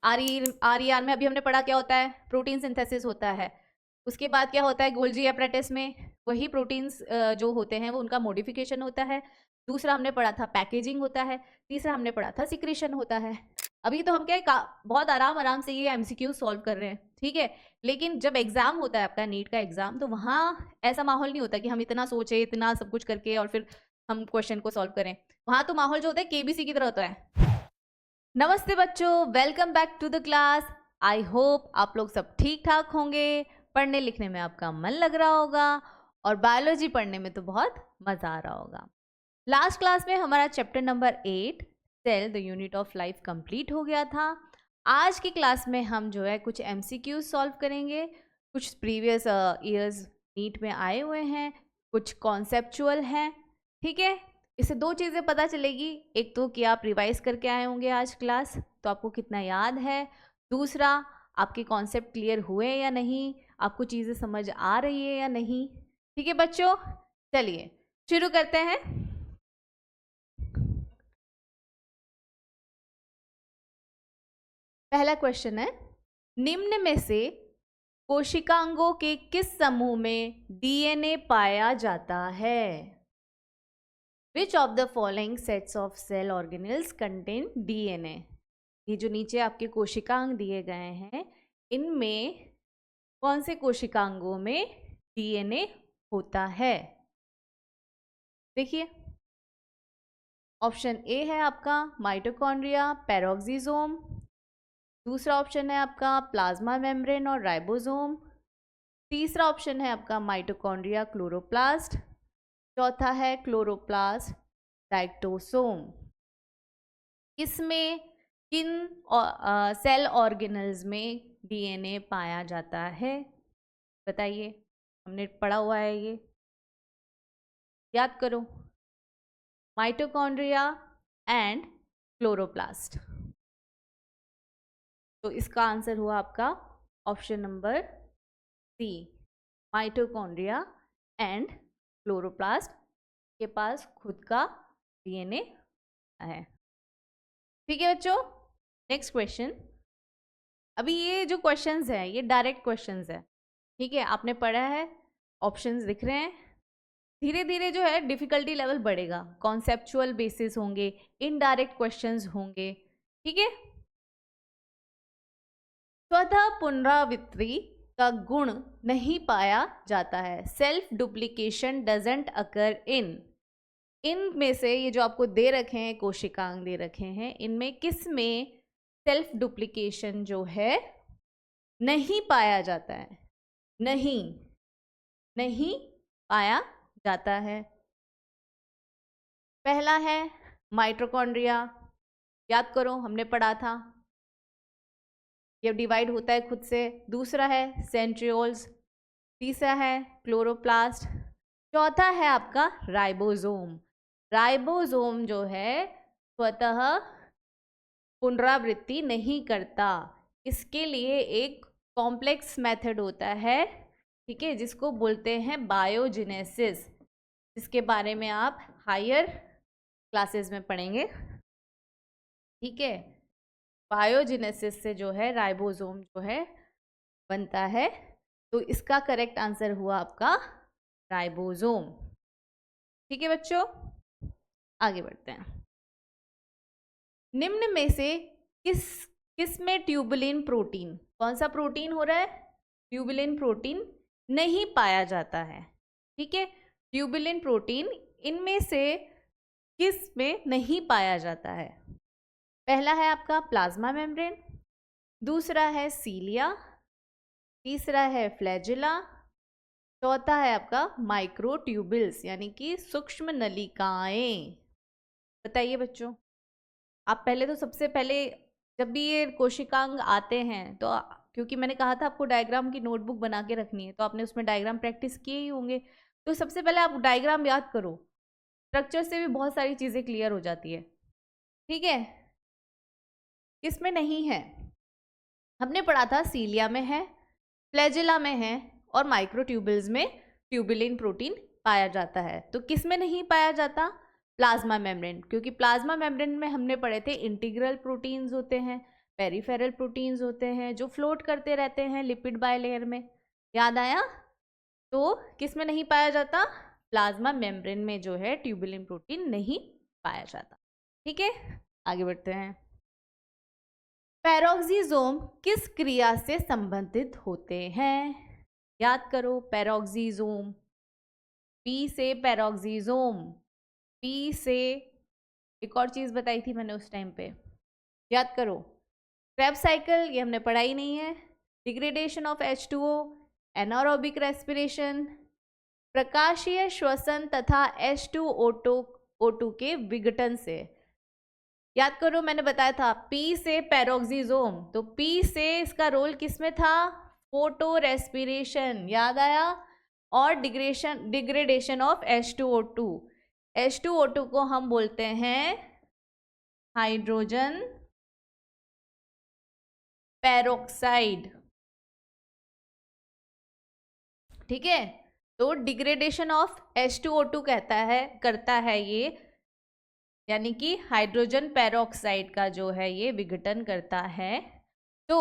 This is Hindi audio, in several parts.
RER में अभी हमने पढ़ा क्या होता है, प्रोटीन सिंथेसिस होता है। उसके बाद क्या होता है गोल्जी एपरेटिस में, वही प्रोटीन्स जो होते हैं वो उनका मॉडिफिकेशन होता है। दूसरा हमने पढ़ा था पैकेजिंग होता है। तीसरा हमने पढ़ा था सिक्रीशन होता है। अभी तो हम क्या बहुत आराम से ये MCQ सॉल्व कर रहे हैं, ठीक है। लेकिन जब एग्जाम होता है आपका नीट का एग्जाम, तो वहाँ ऐसा माहौल नहीं होता कि हम इतना सोचे, इतना सब कुछ करके और फिर हम क्वेश्चन को सॉल्व करें। वहाँ तो माहौल जो होता है KBC की तरह होता है। नमस्ते बच्चों, welcome back to the class. I hope आप लोग सब ठीक ठाक होंगे, पढ़ने लिखने में आपका मन लग रहा होगा और बायोलॉजी पढ़ने में तो बहुत मजा आ रहा होगा। लास्ट क्लास में हमारा chapter number 8 cell the unit of life complete हो गया था। आज की क्लास में हम जो है कुछ MCQ सॉल्व करेंगे, कुछ प्रीवियस ईयर्स नीट में आए हुए हैं, कुछ कॉन्सेप्चुअल हैं, ठीक है। इससे दो चीज़ें पता चलेगी, एक तो कि आप रिवाइज करके आए होंगे आज क्लास, तो आपको कितना याद है। दूसरा, आपके कॉन्सेप्ट क्लियर हुए या नहीं, आपको चीज़ें समझ आ रही है या नहीं, ठीक है बच्चों। चलिए शुरू करते हैं। पहला क्वेश्चन है, निम्न में से कोशिकांगों के किस समूह में DNA पाया जाता है? Which of the following sets of cell organelles contain DNA? ये जो नीचे आपके कोशिकांग दिए गए हैं, इनमें कौन से कोशिकांगों में DNA होता है? देखिए, ऑप्शन ए है आपका माइटोकॉन्ड्रिया, पेरोक्सिसोम। दूसरा ऑप्शन है आपका प्लाज्मा मेम्ब्रेन और राइबोसोम। तीसरा ऑप्शन है आपका माइटोकॉन्ड्रिया, क्लोरोप्लास्ट। चौथा है क्लोरोप्लास्ट, डायक्टोसोम। इसमें किन सेल ऑर्गेनल्स में DNA पाया जाता है? बताइए, हमने पढ़ा हुआ है ये, याद करो। Mitochondria and chloroplast. तो इसका आंसर हुआ आपका option number C, mitochondria and chloroplast के पास खुद का DNA है, ठीक है बच्चों। Next question. अभी ये जो क्वेश्चंस हैं ये डायरेक्ट क्वेश्चंस है, ठीक है। आपने पढ़ा है, ऑप्शंस दिख रहे हैं। धीरे धीरे जो है डिफिकल्टी लेवल बढ़ेगा, कॉन्सेप्चुअल बेसिस होंगे, इनडायरेक्ट क्वेश्चंस होंगे, ठीक है। स्वतः पुनरावृत्ति का गुण नहीं पाया जाता है। सेल्फ डुप्लीकेशन डजंट अकर इन में से ये जो आपको दे रखे हैं कोशिकांग दे रखे हैं, इनमें किस में सेल्फ डुप्लीकेशन जो है नहीं पाया जाता है? नहीं पाया जाता है। पहला है माइटोकॉन्ड्रिया, याद करो हमने पढ़ा था, ये डिवाइड होता है खुद से। दूसरा है सेंट्रियोल्स। तीसरा है क्लोरोप्लास्ट। चौथा है आपका राइबोसोम। राइबोसोम जो है स्वतः पुनरावृत्ति नहीं करता, इसके लिए एक कॉम्प्लेक्स मेथड होता है, ठीक है, जिसको बोलते हैं बायोजेनेसिस, जिसके बारे में आप हायर क्लासेस में पढ़ेंगे, ठीक है। बायोजेनेसिस से जो है राइबोसोम जो है बनता है, तो इसका करेक्ट आंसर हुआ आपका राइबोसोम, ठीक है बच्चों। आगे बढ़ते हैं। निम्न में से किस में ट्यूबुलिन प्रोटीन, कौन सा प्रोटीन हो रहा है? ट्यूबुलिन प्रोटीन नहीं पाया जाता है, ठीक है। ट्यूबुलिन प्रोटीन इनमें से किस में नहीं पाया जाता है? पहला है आपका प्लाज्मा मेम्ब्रेन, दूसरा है सीलिया, तीसरा है फ्लैजिला, चौथा है आपका माइक्रोट्यूबिल्स यानी कि सूक्ष्म नलिकाएं। बताइए बच्चों, आप पहले तो सबसे पहले जब भी ये कोशिकांग आते हैं, तो क्योंकि मैंने कहा था आपको डायग्राम की नोटबुक बना के रखनी है, तो आपने उसमें डायग्राम प्रैक्टिस किए ही होंगे। तो सबसे पहले आप डायग्राम याद करो, स्ट्रक्चर से भी बहुत सारी चीज़ें क्लियर हो जाती है, ठीक है। किसमें नहीं है? हमने पढ़ा था सीलिया में है, फ्लैजिला में है और माइक्रोट्यूबिल्स में ट्यूबुलिन प्रोटीन पाया जाता है। तो किस में नहीं पाया जाता? प्लाज्मा मेम्ब्रेन, क्योंकि प्लाज्मा मेम्ब्रेन में हमने पढ़े थे इंटीग्रल प्रोटीन्स होते हैं, पेरिफेरल प्रोटीन्स होते हैं जो फ्लोट करते रहते हैं लिपिड बायलेयर में। याद आया? तो किस में नहीं पाया जाता? प्लाज्मा मेम्ब्रेन में जो है ट्यूबुलिन प्रोटीन नहीं पाया जाता। ठीक है, आगे बढ़ते हैं। पैरोक्सिसोम किस क्रिया से संबंधित होते हैं? याद करो, पैरोक्सिसोम, पी से पैरोक्सिसोम, पी से एक और चीज बताई थी मैंने उस टाइम पे, याद करो, क्रेब्स साइकिल, ये हमने पढ़ा ही नहीं है। Degradation of H2O, anaerobic respiration, प्रकाशीय श्वसन तथा H2O2 के विघटन से। याद करो, मैंने बताया था P से पैरोक्सिसोम, तो P से इसका रोल किसमें था? फोटो रेस्पिरेशन, याद आया? और डिग्रेडेशन ऑफ H2O2, H2O2 को हम बोलते हैं हाइड्रोजन पेरोक्साइड। ठीक है, तो डिग्रेडेशन ऑफ H2O2 करता है ये, यानी कि हाइड्रोजन पेरोक्साइड का जो है ये विघटन करता है, तो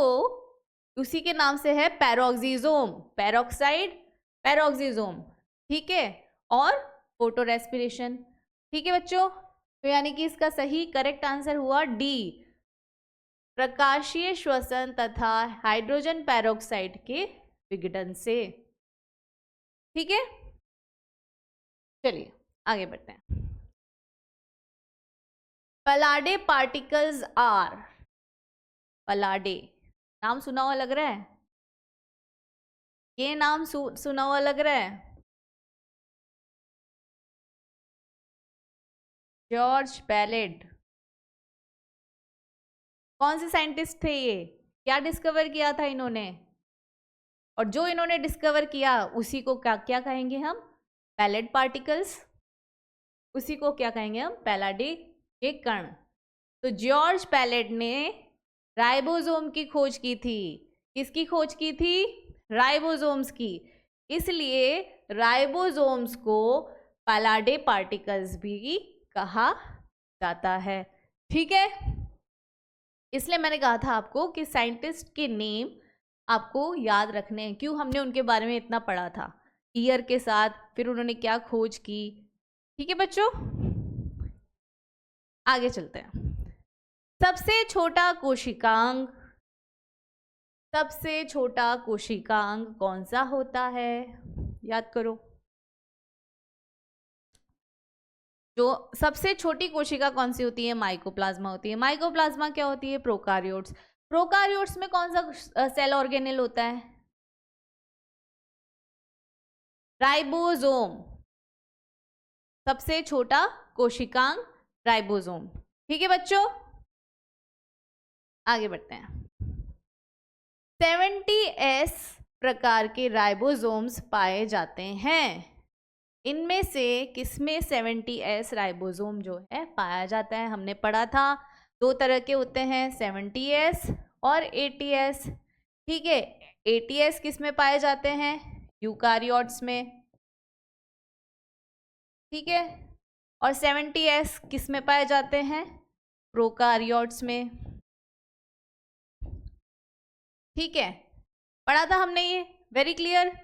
उसी के नाम से है पैरोक्सिसोम, पेरोक्साइड पैरोक्सिसोम। ठीक है, और फोटो रेस्पिरेशन। ठीक है बच्चों, तो यानी कि इसका सही करेक्ट आंसर हुआ डी, प्रकाशीय श्वसन तथा हाइड्रोजन पेरोक्साइड के विघटन से। ठीक है, चलिए आगे बढ़ते हैं। पलाडे पार्टिकल्स आर, पलाडे नाम सुना हुआ लग रहा है, ये नाम सुना हुआ लग रहा है। जॉर्ज पैलेड, कौन से साइंटिस्ट थे ये? क्या डिस्कवर किया था इन्होंने? और जो इन्होंने डिस्कवर किया उसी को क्या कहेंगे हम? Palade particles. उसी को क्या कहेंगे हम? पैलाडे के कण। तो जॉर्ज पैलेट ने राइबोसोम की खोज की थी। किसकी खोज की थी? राइबोसोम्स की। इसलिए राइबोसोम्स को पैलाडे पार्टिकल्स भी कहा जाता है। ठीक है, इसलिए मैंने कहा था आपको कि साइंटिस्ट के नेम आपको याद रखने हैं। क्यों? हमने उनके बारे में इतना पढ़ा था, ईयर के साथ, फिर उन्होंने क्या खोज की। ठीक है बच्चों, आगे चलते हैं। सबसे छोटा कोशिकांग, सबसे छोटा कोशिकांग कौन सा होता है? याद करो, जो सबसे छोटी कोशिका कौन सी होती है? माइकोप्लाज्मा होती है। माइकोप्लाज्मा क्या होती है? प्रोकार्योट्स। प्रोकार्योट्स में कौन सा सेल ऑर्गेनेल होता है? राइबोसोम। सबसे छोटा कोशिकांग राइबोसोम। ठीक है बच्चों, आगे बढ़ते हैं। 70S प्रकार के राइबोसोम्स पाए जाते हैं। इनमें से किसमें 70S राइबोसोम जो है पाया जाता है? हमने पढ़ा था, दो तरह के होते हैं, 70S और 80S। ठीक है, 80S किस में पाए जाते हैं? यूकारियोट्स में। ठीक है, और 70S किस में पाए जाते हैं? प्रोकारियोट्स में। ठीक है, पढ़ा था हमने ये, वेरी क्लियर।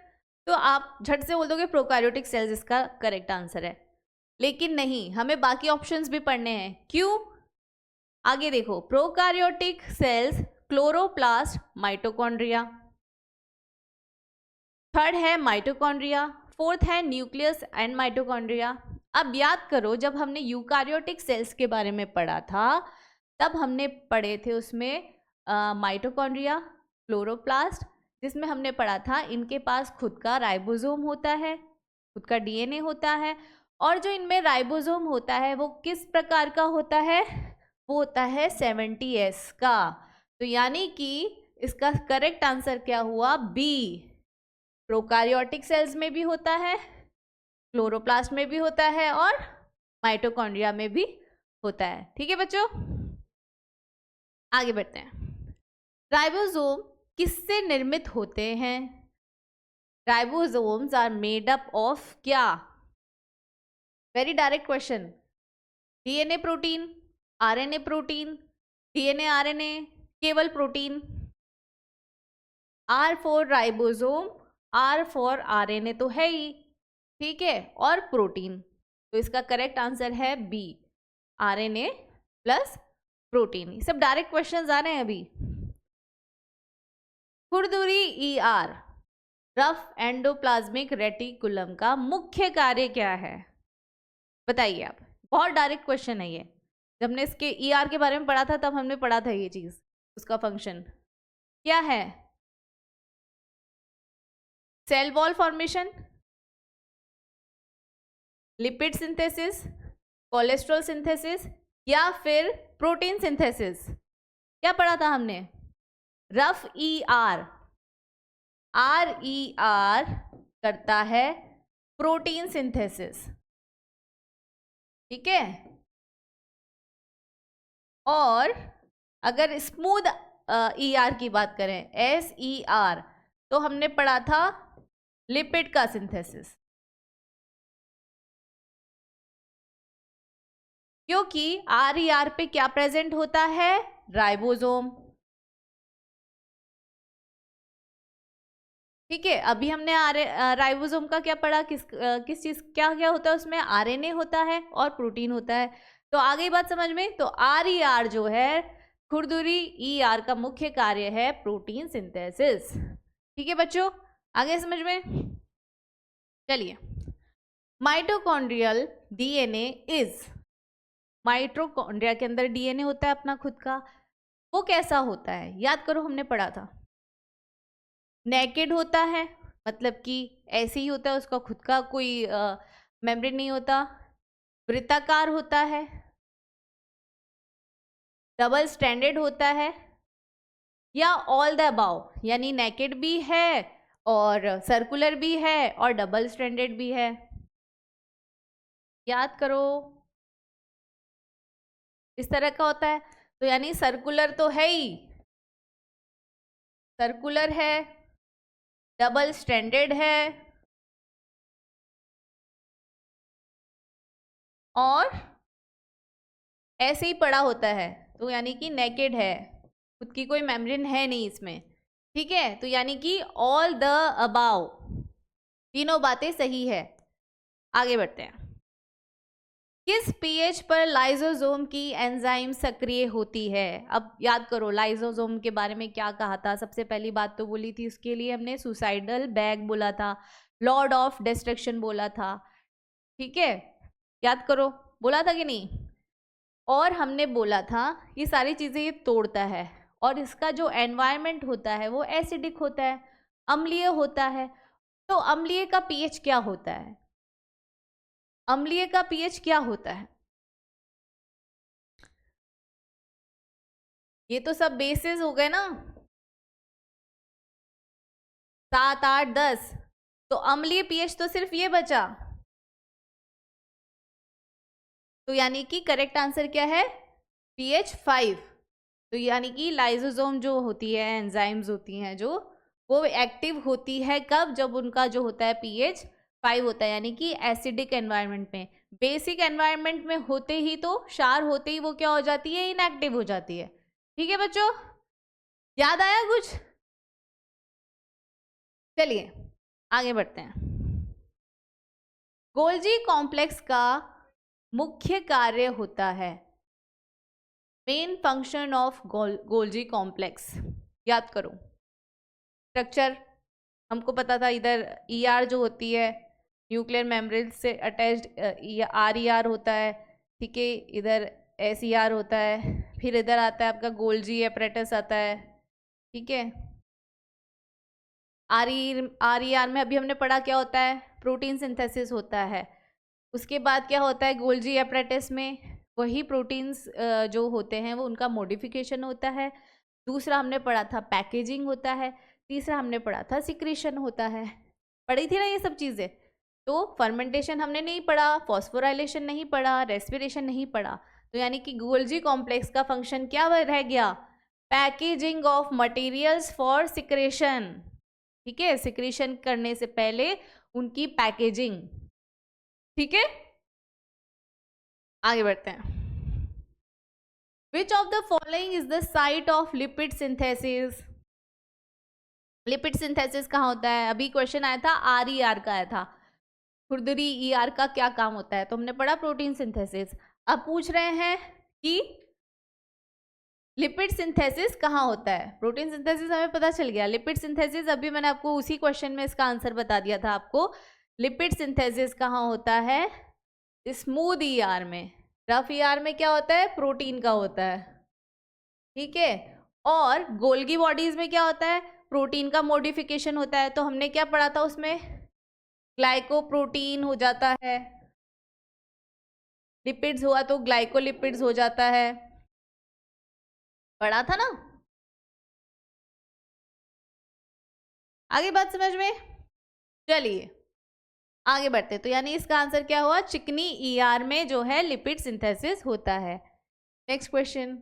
तो आप झट से बोल दोगे प्रोकार्योटिक सेल्स इसका करेक्ट आंसर है, लेकिन नहीं, हमें बाकी ऑप्शंस भी पढ़ने हैं। क्यों? आगे देखो, prokaryotic cells chloroplast, mitochondria, third है माइटोकॉन्ड्रिया, फोर्थ है न्यूक्लियस एंड माइटोकॉन्ड्रिया। अब याद करो, जब हमने यूकारियोटिक सेल्स के बारे में पढ़ा था तब हमने पढ़े थे उसमें माइटोकॉन्ड्रिया, क्लोरोप्लास्ट, जिसमें हमने पढ़ा था इनके पास खुद का राइबोसोम होता है, खुद का डीएनए होता है, और जो इनमें राइबोसोम होता है वो किस प्रकार का होता है? वो होता है 70S का। तो यानी कि इसका करेक्ट आंसर क्या हुआ? बी, प्रोकार्योटिक सेल्स में भी होता है, क्लोरोप्लास्ट में भी होता है, और माइटोकॉन्ड्रिया में भी होता है। ठीक है बच्चों, आगे बढ़ते हैं। राइबोसोम किससे निर्मित होते हैं? Ribosomes are made up of क्या? Very direct question. DNA protein, RNA protein, DNA RNA, केवल protein, R for ribosome, R for RNA तो है ही, ठीक है, और प्रोटीन। तो इसका करेक्ट आंसर है बी, RNA प्लस प्रोटीन। सब डायरेक्ट क्वेश्चंस आ रहे हैं अभी। खुरदुरी ER, रफ एंडोप्लाज्मिक रेटिकुलम का मुख्य कार्य क्या है? बताइए आप। बहुत डायरेक्ट क्वेश्चन है ये। जब हमने इसके ER के बारे में पढ़ा था तब हमने पढ़ा था ये चीज, उसका फंक्शन क्या है? Cell wall formation, lipid synthesis, cholesterol synthesis, या फिर प्रोटीन सिंथेसिस? क्या पढ़ा था हमने? रफ ER, RER करता है प्रोटीन सिंथेसिस, ठीक है। और अगर स्मूथ ER की बात करें, SER, तो हमने पढ़ा था लिपिड का सिंथेसिस, क्योंकि RER पे क्या प्रेजेंट होता है? राइबोसोम, ठीक है। अभी हमने राइबोसोम का क्या पढ़ा, किस चीज क्या क्या होता है उसमें? RNA होता है और प्रोटीन होता है। तो आ गई बात समझ में? तो RER जो है, खुरदुरी ER का मुख्य कार्य है प्रोटीन सिंथेसिस, ठीक है बच्चों, आगे समझ में? चलिए, माइटोकॉन्ड्रियल DNA इज, माइटोकॉन्ड्रिया के अंदर DNA होता है अपना खुद का, वो कैसा होता है? याद करो, हमने पढ़ा था नेकेड होता है, मतलब कि ऐसे ही होता है, उसका खुद का कोई मेम्ब्रेन नहीं होता। वृत्ताकार होता है, डबल स्टैंडर्ड होता है, या ऑल द अबाव, यानी नेकेड भी है और सर्कुलर भी है और डबल स्टैंडर्ड भी है? याद करो, इस तरह का होता है। तो यानी सर्कुलर तो है ही, सर्कुलर है, डबल स्टैंडर्ड है, और ऐसे ही पड़ा होता है, तो यानी कि नेकेड है, खुद की कोई मेम्ब्रेन है नहीं इसमें, ठीक है। तो यानी कि ऑल द अबाव, तीनों बातें सही है। आगे बढ़ते हैं। किस पीएच पर लाइसोसोम की एंजाइम सक्रिय होती है? अब याद करो, लाइसोसोम के बारे में क्या कहा था? सबसे पहली बात तो बोली थी, उसके लिए हमने सुसाइडल बैग बोला था, लॉर्ड ऑफ डिस्ट्रक्शन बोला था, ठीक है, याद करो, बोला था कि नहीं? और हमने बोला था ये सारी चीज़ें ये तोड़ता है, और इसका जो एनवायरनमेंट होता है वो एसिडिक होता है, अम्लीय होता है। तो अम्लीय का पीएच क्या होता है? अम्लीय का पीएच क्या होता है? ये तो सब बेसिस हो गए ना, 7, 8, 10। तो अम्लीय पीएच तो सिर्फ ये बचा, तो यानी कि करेक्ट आंसर क्या है? pH 5। तो यानी कि लाइसोसोम जो होती है, एंजाइम्स होती हैं जो, वो एक्टिव होती है कब? जब उनका जो होता है pH 5 होता है, यानी कि एसिडिक एनवायरनमेंट में। बेसिक एनवायरनमेंट में होते ही, तो क्षार होते ही वो क्या हो जाती है? इनएक्टिव हो जाती है, ठीक है बच्चों, याद आया कुछ? चलिए आगे बढ़ते हैं। गोल्जी कॉम्प्लेक्स का मुख्य कार्य होता है, main function of Golgi complex, याद करो। स्ट्रक्चर हमको पता था, इधर ER जो होती है, न्यूक्लियर मेम्ब्रेन से अटैच्ड RER होता है, ठीक है, इधर SER होता है, फिर इधर आता है आपका गोल्जी एपरेटस आता है, ठीक है। RER में अभी हमने पढ़ा क्या होता है? प्रोटीन सिंथेसिस होता है। उसके बाद क्या होता है गोल्जी एपरेटस में? वही प्रोटीन्स जो होते हैं वो उनका मॉडिफिकेशन होता है। दूसरा हमने पढ़ा था पैकेजिंग होता है। तीसरा हमने पढ़ा था सिक्रीशन होता है। पढ़ी थी ना ये सब चीज़ें? तो फर्मेंटेशन हमने नहीं पढ़ा, फॉस्फोराइलेशन नहीं पढ़ा, रेस्पिरेशन नहीं पढ़ा। तो यानी कि गोल्जी कॉम्प्लेक्स का फंक्शन क्या रह गया? Packaging of materials for secretion, ठीक है, सिक्रेशन करने से पहले उनकी पैकेजिंग, ठीक है। आगे बढ़ते हैं। विच of the following is the site of lipid synthesis? Lipid synthesis कहाँ होता है? अभी क्वेश्चन आया था RER का आया था, खुरदरी ER का क्या काम होता है, तो हमने पढ़ा प्रोटीन सिंथेसिस। अब पूछ रहे हैं कि लिपिड सिंथेसिस कहाँ होता है? प्रोटीन सिंथेसिस हमें पता चल गया, लिपिड सिंथेसिस अभी मैंने आपको उसी क्वेश्चन में इसका आंसर बता दिया था आपको। लिपिड सिंथेसिस कहाँ होता है? स्मूथ ER में। रफ ER में क्या होता है? प्रोटीन का होता है, ठीक है। और गोल्गी बॉडीज में क्या होता है? प्रोटीन का मॉडिफिकेशन होता है। तो हमने क्या पढ़ा था उसमें? ग्लाइकोप्रोटीन हो जाता है, लिपिड्स हुआ तो ग्लाइकोलिपिड्स हो जाता है, पढ़ा था ना? आगे बात समझ में? चलिए आगे बढ़ते। तो यानी इसका आंसर क्या हुआ? चिकनी ER में जो है लिपिड सिंथेसिस होता है। नेक्स्ट क्वेश्चन,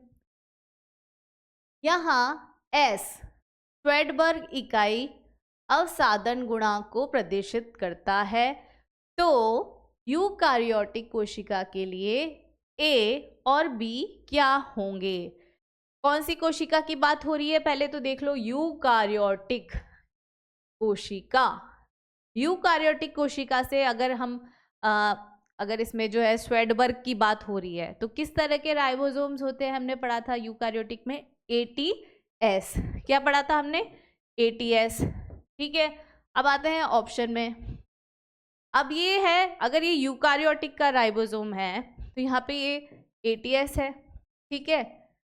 यहाँ S श्वेडबर्ग इकाई अवसादन गुणांक को प्रदर्शित करता है, तो यूकारियोटिक कोशिका के लिए A और B क्या होंगे? कौन सी कोशिका की बात हो रही है? पहले तो देख लो, यूकारियोटिक कोशिका। यूकारियोटिक कोशिका से अगर हम अगर इसमें जो है श्वेडबर्ग की बात हो रही है, तो किस तरह के राइबोसोम्स होते हैं? हमने पढ़ा था यूकारियोटिक में ATS। क्या पढ़ा था हमने? ATS, ठीक है। अब आते हैं ऑप्शन में। अब ये है, अगर ये यूकारियोटिक का राइबोसोम है तो यहाँ पे ये ATS है, ठीक है।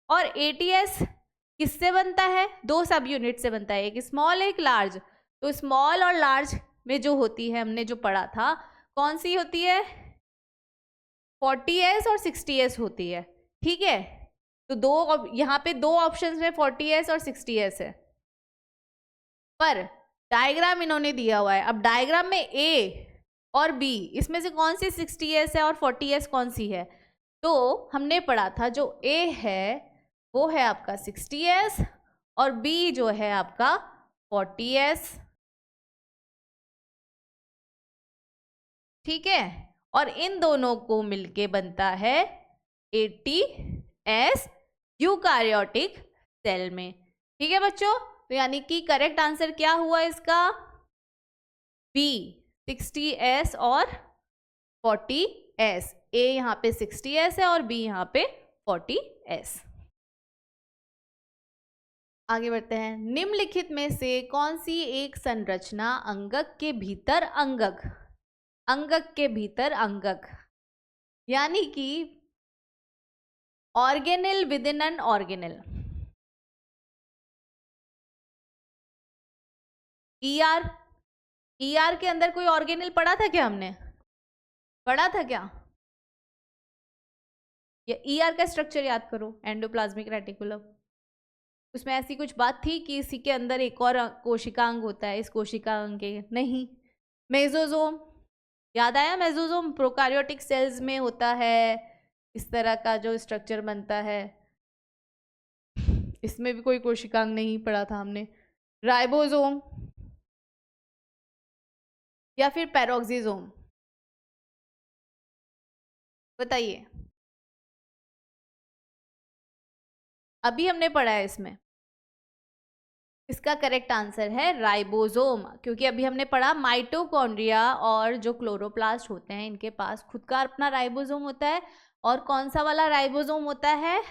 और ATS किससे बनता है? दो सब यूनिट से बनता है, एक स्मॉल एक लार्ज। तो स्मॉल और लार्ज में जो होती है, हमने जो पढ़ा था, कौन सी होती है? 40S और 60S होती है, ठीक है। तो दो, यहाँ पे दो ऑप्शंस में 40S और 60S है, पर डायग्राम इन्होंने दिया हुआ है। अब डायग्राम में A और B, इसमें से कौन सी 60S है और 40S कौन सी है? तो हमने पढ़ा था जो A है वो है आपका 60S और B जो है आपका 40S, ठीक है। और इन दोनों को मिलके बनता है ATS यूकारियोटिक सेल में, ठीक है बच्चों। तो यानी कि करेक्ट आंसर क्या हुआ इसका? B 60S और 40S। A यहाँ पे 60S है और B यहाँ पे 40S। आगे बढ़ते हैं। निम्नलिखित में से कौन सी एक संरचना अंगक के भीतर अंगक, अंगक के भीतर अंगक, यानी कि organelle with in an organelle, ER के अंदर कोई ऑर्गेनेल पढ़ा था क्या? हमने पढ़ा था क्या? ये ER का स्ट्रक्चर याद करो, एंडोप्लाज्मिक रेटिकुलम। उसमें ऐसी कुछ बात थी कि इसी के अंदर एक और कोशिकांग होता है, इस कोशिकांग के नहीं। मेसोजोम, याद आया? मेसोजोम प्रोकार्योटिक सेल्स में होता है, इस तरह का जो स्ट्रक्चर बनता है। इसमें भी कोई कोशिकांग नहीं पढ़ा था हमने। राइबोसोम या फिर पैरोक्सिसोम, बताइए। अभी हमने पढ़ा है इसमें, इसका करेक्ट आंसर है राइबोसोम, क्योंकि अभी हमने पढ़ा माइटोकॉन्ड्रिया और जो क्लोरोप्लास्ट होते हैं इनके पास खुद का अपना राइबोसोम होता है। और कौन सा वाला राइबोसोम होता है?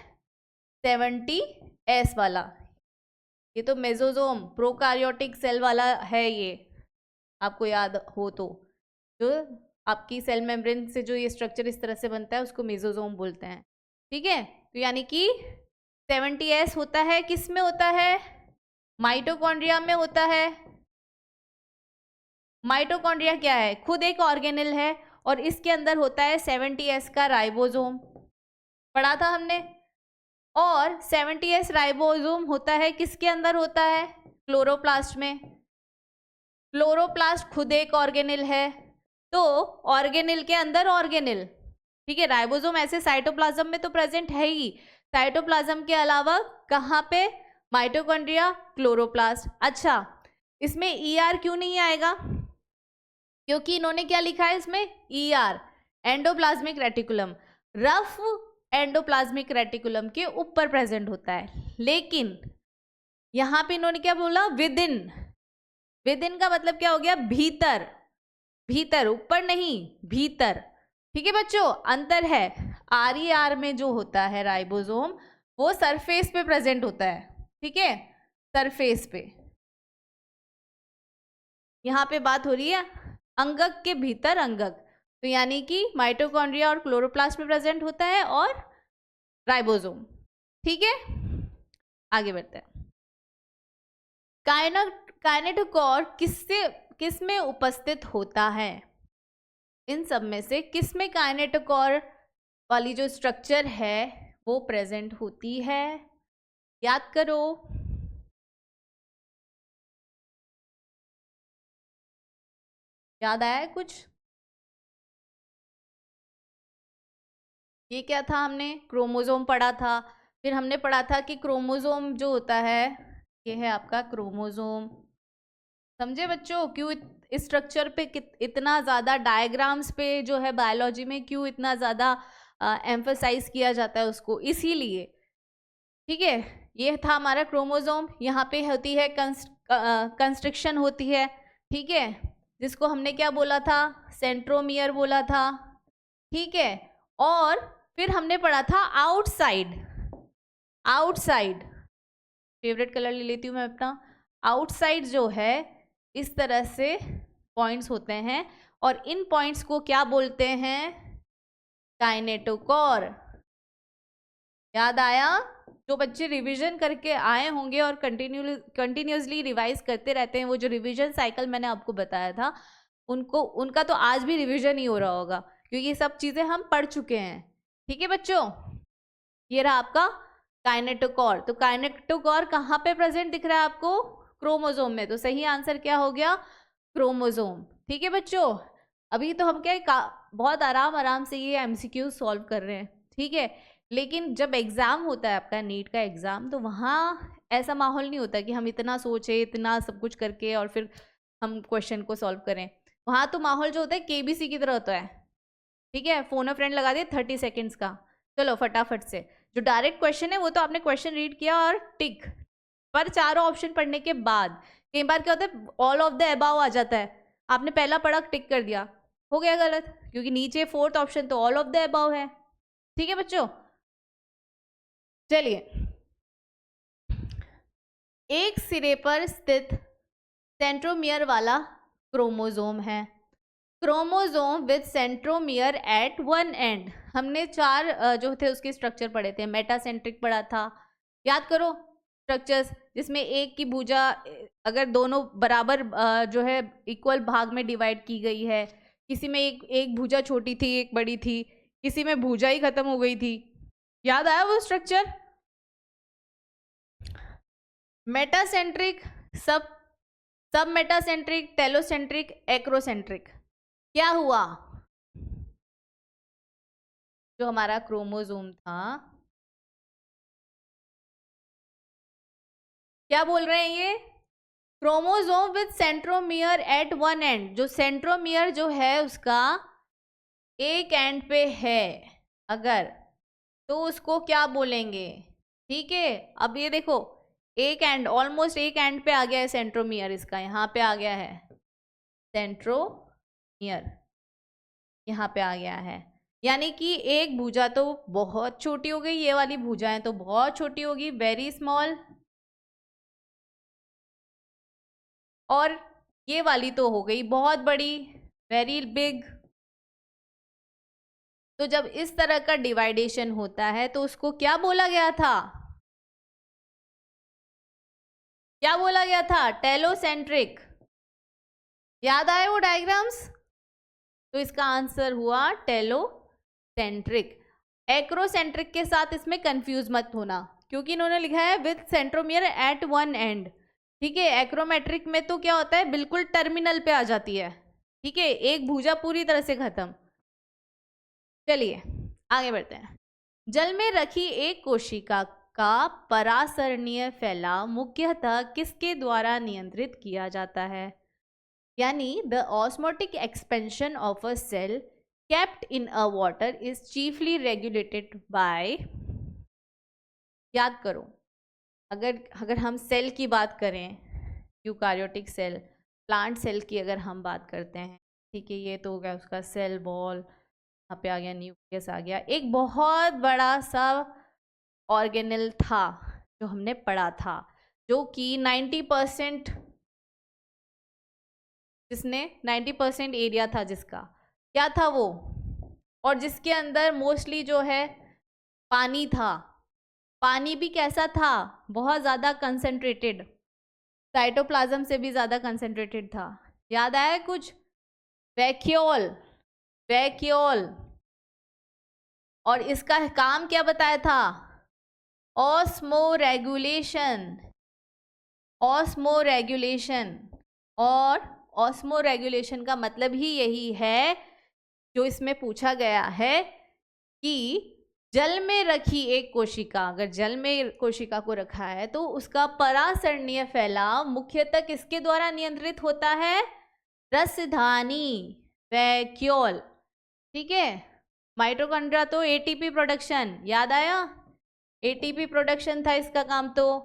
70S वाला। ये तो मेसोसोम प्रोकार्योटिक सेल वाला है, ये आपको याद हो तो। जो आपकी सेल मेम्ब्रेन से जो ये स्ट्रक्चर इस तरह से बनता है उसको मेसोसोम बोलते हैं, ठीक है। तो यानी कि 70S होता है, किस में होता है? माइटोकॉन्ड्रिया में होता है। माइटोकॉन्ड्रिया क्या है? खुद एक ऑर्गेनेल है और इसके अंदर होता है 70S का राइबोसोम, पढ़ा था हमने। और 70S राइबोसोम होता है किसके अंदर होता है? क्लोरोप्लास्ट में। क्लोरोप्लास्ट खुद एक ऑर्गेनेल है, तो ऑर्गेनेल के अंदर ऑर्गेनेल, ठीक है। राइबोसोम ऐसे साइटोप्लाज्म में तो प्रेजेंट है ही, साइटोप्लाज्म के अलावा कहाँ पे? Mitochondria, chloroplast. अच्छा, इसमें ER क्यों नहीं आएगा? क्योंकि इन्होंने क्या लिखा है इसमें? ER endoplasmic reticulum. Rough endoplasmic reticulum के ऊपर प्रेजेंट होता है। लेकिन यहाँ पे इन्होंने क्या बोला, विद इन। विद इन का मतलब क्या हो गया, भीतर। भीतर, ऊपर नहीं, भीतर। ठीक है बच्चों, अंतर है। RER में जो होता है राइबोसोम, वो सरफेस पे प्रेजेंट होता है। ठीक है, सरफेस पे। यहाँ पे बात हो रही है अंगक के भीतर अंगक, तो यानी कि माइटोकॉन्ड्रिया और क्लोरोप्लास्ट में प्रेजेंट होता है और राइबोसोम। ठीक है, आगे बढ़ते हैं। काइनेटोकोर किस में उपस्थित होता है? इन सब में से किस में काइनेटोकोर वाली जो स्ट्रक्चर है वो प्रेजेंट होती है? याद करो। याद आया है कुछ? ये क्या था, हमने क्रोमोसोम पढ़ा था। फिर हमने पढ़ा था कि क्रोमोसोम जो होता है, ये है आपका क्रोमोसोम। समझे बच्चों, क्यों इस स्ट्रक्चर पे इतना ज़्यादा डायग्राम्स पे जो है बायोलॉजी में क्यों इतना ज़्यादा एम्फसाइज किया जाता है उसको, इसीलिए। ठीक है, ये था हमारा क्रोमोसोम। यहाँ पे होती है कंस्ट्रक्शन होती है। ठीक है, जिसको हमने क्या बोला था, सेंट्रोमियर बोला था। ठीक है, और फिर हमने पढ़ा था आउटसाइड। आउटसाइड, फेवरेट कलर ले लेती हूँ मैं अपना। आउटसाइड जो है, इस तरह से पॉइंट्स होते हैं और इन पॉइंट्स को क्या बोलते हैं, काइनेटोकोर। याद आया? जो बच्चे रिवीजन करके आए होंगे और कंटिन्यूसली रिवाइज करते रहते हैं, वो जो रिवीजन साइकिल मैंने आपको बताया था, उनका तो आज भी रिवीजन ही हो रहा होगा, क्योंकि ये सब चीजें हम पढ़ चुके हैं। ठीक है बच्चों, ये रहा आपका काइनेटोकोर। तो काइनेटोकोर कहाँ पे प्रेजेंट दिख रहा है आपको? क्रोमोसोम में। तो सही आंसर क्या हो गया, क्रोमोसोम। ठीक है बच्चों, अभी तो हम क्या बहुत आराम से ये MCQ सॉल्व कर रहे हैं। ठीक है, लेकिन जब एग्जाम होता है आपका नीट का एग्जाम, तो वहाँ ऐसा माहौल नहीं होता कि हम इतना सोचे, इतना सब कुछ करके और फिर हम क्वेश्चन को सॉल्व करें। वहाँ तो माहौल जो होता है KBC की तरह होता है। ठीक है, फोन अ फ्रेंड लगा दिए 30 सेकेंड्स का, चलो फटाफट से। जो डायरेक्ट क्वेश्चन है वो तो आपने क्वेश्चन रीड किया और टिक, पर चारों ऑप्शन पढ़ने के बाद कई बार क्या होता है, ऑल ऑफ द अबाव आ जाता है। आपने पहला पढ़ा, टिक कर दिया, हो गया गलत, क्योंकि नीचे फोर्थ ऑप्शन तो ऑल ऑफ द अबाव है। ठीक है बच्चों, चलिए। एक सिरे पर स्थित सेंट्रोमियर वाला क्रोमोसोम है। Chromosome with centromere at one end. हमने 4 जो थे उसके स्ट्रक्चर पढ़े थे। मेटासेंट्रिक पढ़ा था, याद करो स्ट्रक्चर्स, जिसमें एक की भुजा अगर दोनों बराबर जो है इक्वल भाग में डिवाइड की गई है, किसी में एक भुजा छोटी थी, एक बड़ी थी, किसी में भुजा ही खत्म हो गई थी। याद आया वो स्ट्रक्चर? मेटासेंट्रिक, सब मेटासेंट्रिक, टेलोसेंट्रिक, एक्रोसेंट्रिक। क्या हुआ, जो हमारा क्रोमोसोम था, क्या बोल रहे हैं ये, chromosome with centromere at one end. जो सेंट्रोमियर जो है उसका एक एंड पे है अगर, तो उसको क्या बोलेंगे? ठीक है, अब ये देखो, एक एंड, ऑलमोस्ट एक एंड पे आ गया है सेंट्रोमियर इसका, यहाँ पे आ गया है सेंट्रोमियर, यहाँ पे आ गया है। यानी कि एक भुजा तो बहुत छोटी हो गई, ये वाली भुजाएं तो बहुत छोटी होगी, वेरी स्मॉल, और ये वाली तो हो गई बहुत बड़ी, वेरी बिग। तो जब इस तरह का डिवाइडेशन होता है तो उसको क्या बोला गया था? क्या बोला गया था? टेलोसेंट्रिक। याद आए वो डायग्राम्स? तो इसका आंसर हुआ टेलोसेंट्रिक। एक्रोसेंट्रिक के साथ इसमें कंफ्यूज मत होना, क्योंकि इन्होंने लिखा है with centromere at one end. ठीक है, एक्रोमेट्रिक में तो क्या होता है, बिल्कुल टर्मिनल पे आ जाती है। ठीक है, एक भुजा पूरी तरह से खत्म। चलिए आगे बढ़ते हैं। जल में रखी एक कोशिका का परासरणीय फैलाव मुख्यतः किसके द्वारा नियंत्रित किया जाता है? यानी the osmotic expansion of a cell kept in a water is chiefly regulated by, याद करो, अगर हम सेल की बात करें, यूकारियोटिक सेल, प्लांट सेल की अगर हम बात करते हैं, ठीक है, ये तो हो गया उसका सेल वॉल, यहाँ पे आ गया न्यूक्लियस, आ गया एक बहुत बड़ा सा ऑर्गेनेल था जो हमने पढ़ा था, जो कि 90% जिसने 90% एरिया था जिसका, क्या था वो, और जिसके अंदर मोस्टली जो है पानी था, पानी भी कैसा था, बहुत ज़्यादा कंसंट्रेटेड, साइटोप्लाज्म से भी ज़्यादा कंसंट्रेटेड था, याद आया कुछ, वैक्यूल, वैक्यूल, और इसका काम क्या बताया था, ऑस्मोरेगुलेशन, ऑस्मोरेगुलेशन, और ऑस्मोरेगुलेशन का मतलब ही यही है जो इसमें पूछा गया है कि जल में रखी एक कोशिका, अगर जल में कोशिका को रखा है तो उसका परासरणीय फैलाव मुख्यतः किसके द्वारा नियंत्रित होता है, रसधानी, वैक्यूल, ठीक है। माइटोकॉन्ड्रिया तो एटीपी प्रोडक्शन, याद आया, एटीपी प्रोडक्शन था इसका काम। तो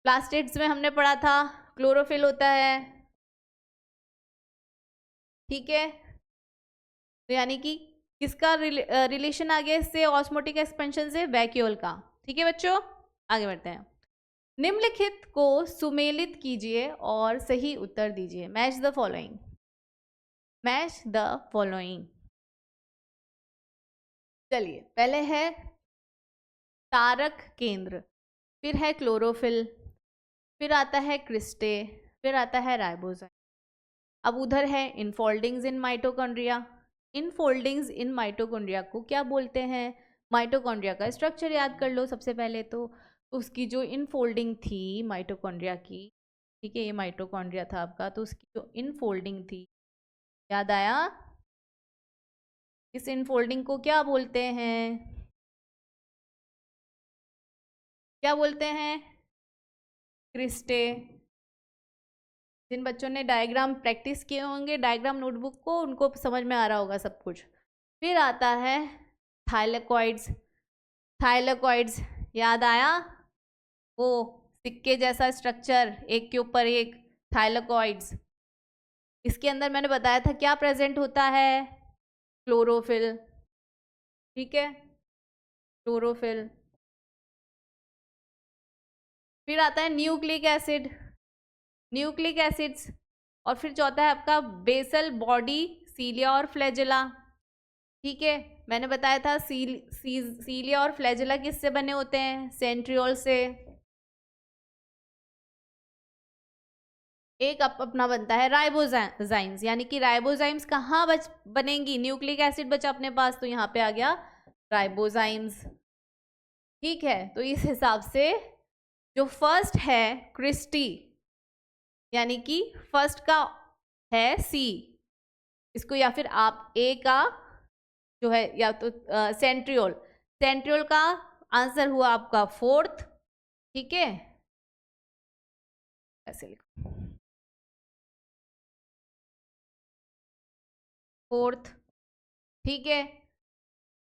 प्लास्टिड्स में हमने पढ़ा था क्लोरोफिल होता है, ठीक है, तो यानी कि किसका रिलेशन आ गया इससे, ऑस्मोटिक एक्सपेंशन से, वैक्यूल का, ठीक है बच्चों। आगे बढ़ते हैं, निम्नलिखित को सुमेलित कीजिए और सही उत्तर दीजिए, match the following, match the following. चलिए, पहले है तारक केंद्र, फिर है क्लोरोफिल, फिर आता है क्रिस्टे, फिर आता है राइबोसोम। अब उधर है infoldings in mitochondria, infoldings in mitochondria को क्या बोलते हैं, माइटोकॉन्ड्रिया का स्ट्रक्चर याद कर लो सबसे पहले तो उसकी जो इनफोल्डिंग थी माइटोकॉन्ड्रिया की, ठीक है, ये माइटोकॉन्ड्रिया था आपका, तो उसकी जो इनफोल्डिंग थी, याद आया, इस इनफोल्डिंग को क्या बोलते हैं, क्या बोलते हैं, क्रिस्टे। जिन बच्चों ने डायग्राम प्रैक्टिस किए होंगे, डायग्राम नोटबुक को, उनको समझ में आ रहा होगा सब कुछ। फिर आता है थाइलेकॉइड्स, थाइलेकॉइड्स याद आया, वो सिक्के जैसा स्ट्रक्चर, एक के ऊपर एक, थाइलेकॉइड्स। इसके अंदर मैंने बताया था क्या प्रेजेंट होता है, क्लोरोफिल, ठीक है, क्लोरोफिल। फिर आता है न्यूक्लिक एसिड, न्यूक्लिक एसिड्स, और फिर चौथा है आपका बेसल बॉडी, सीलिया और फ्लैजेला, ठीक है। मैंने बताया था सीलिया और फ्लैजेला किससे बने होते हैं, सेंट्रियोल से। एक अपना बनता है राइबोजाइम्स, यानी कि राइबोजाइम्स कहाँ बनेंगी, न्यूक्लिक एसिड बचा अपने पास, तो यहाँ पे आ गया राइबोजाइम्स, ठीक है। तो इस हिसाब से जो फर्स्ट है क्रिस्टी, यानी कि फर्स्ट का है सी, इसको या फिर आप ए का जो है, या तो सेंट्रियोल, सेंट्रियोल का आंसर हुआ आपका फोर्थ, ठीक है, ऐसे लिखो, फोर्थ, ठीक है।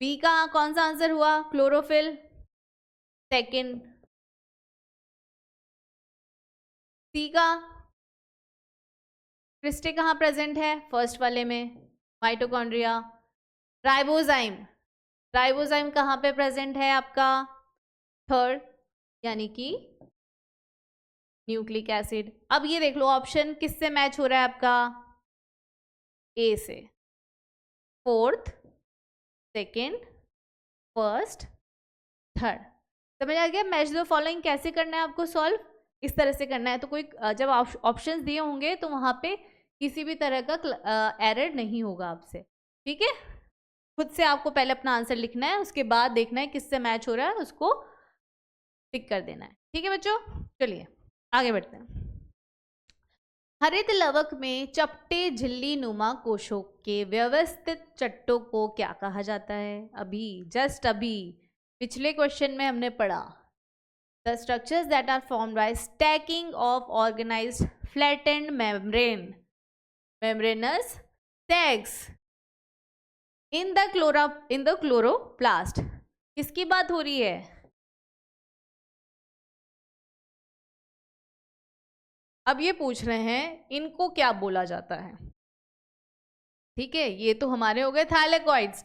बी का कौन सा आंसर हुआ, क्लोरोफिल, सेकंड। सी का क्रिस्टे कहाँ प्रेजेंट है, फर्स्ट वाले में, माइटोकॉन्ड्रिया। राइबोजाइम, राइबोजाइम कहाँ पे प्रेजेंट है आपका, थर्ड, यानी कि न्यूक्लिक एसिड। अब ये देख लो ऑप्शन किससे मैच हो रहा है आपका, ए से, फोर्थ, सेकंड, फर्स्ट, थर्ड। समझ आ गया, मैच द फॉलोइंग कैसे करना है आपको सॉल्व, इस तरह से करना है। तो कोई जब ऑप्शंस दिए होंगे तो वहां पे किसी भी तरह का एरर नहीं होगा आपसे, ठीक है। खुद से आपको पहले अपना आंसर लिखना है, उसके बाद देखना है किससे मैच हो रहा है, उसको टिक कर देना है, ठीक है बच्चों। चलिए आगे बढ़ते हैं। हरित लवक में चपटे झिल्ली नुमा कोशों के व्यवस्थित चट्टों को क्या कहा जाता है, अभी जस्ट अभी पिछले क्वेश्चन में हमने पढ़ा, the structures that are formed by stacking of organized flattened membrane, membranous sacs, in the chloroplast. किसकी बात हो रही है? अब ये पूछ रहे हैं इनको क्या बोला जाता है। ठीक है, ये तो हमारे हो गए थैलेकॉइड्स।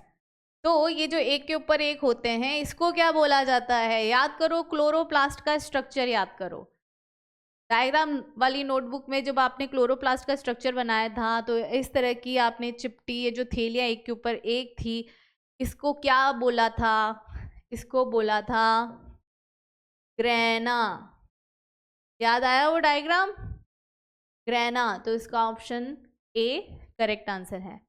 तो ये जो एक के ऊपर एक होते हैं इसको क्या बोला जाता है? याद करो, क्लोरोप्लास्ट का स्ट्रक्चर याद करो। डायग्राम वाली नोटबुक में जब आपने क्लोरोप्लास्ट का स्ट्रक्चर बनाया था तो इस तरह की आपने चिपटी, ये जो थैलियां एक के ऊपर एक थी, इसको क्या बोला था? इसको बोला था ग्रेना। याद आया वो डायग्राम? ग्रेना। तो इसका ऑप्शन ए करेक्ट आंसर है।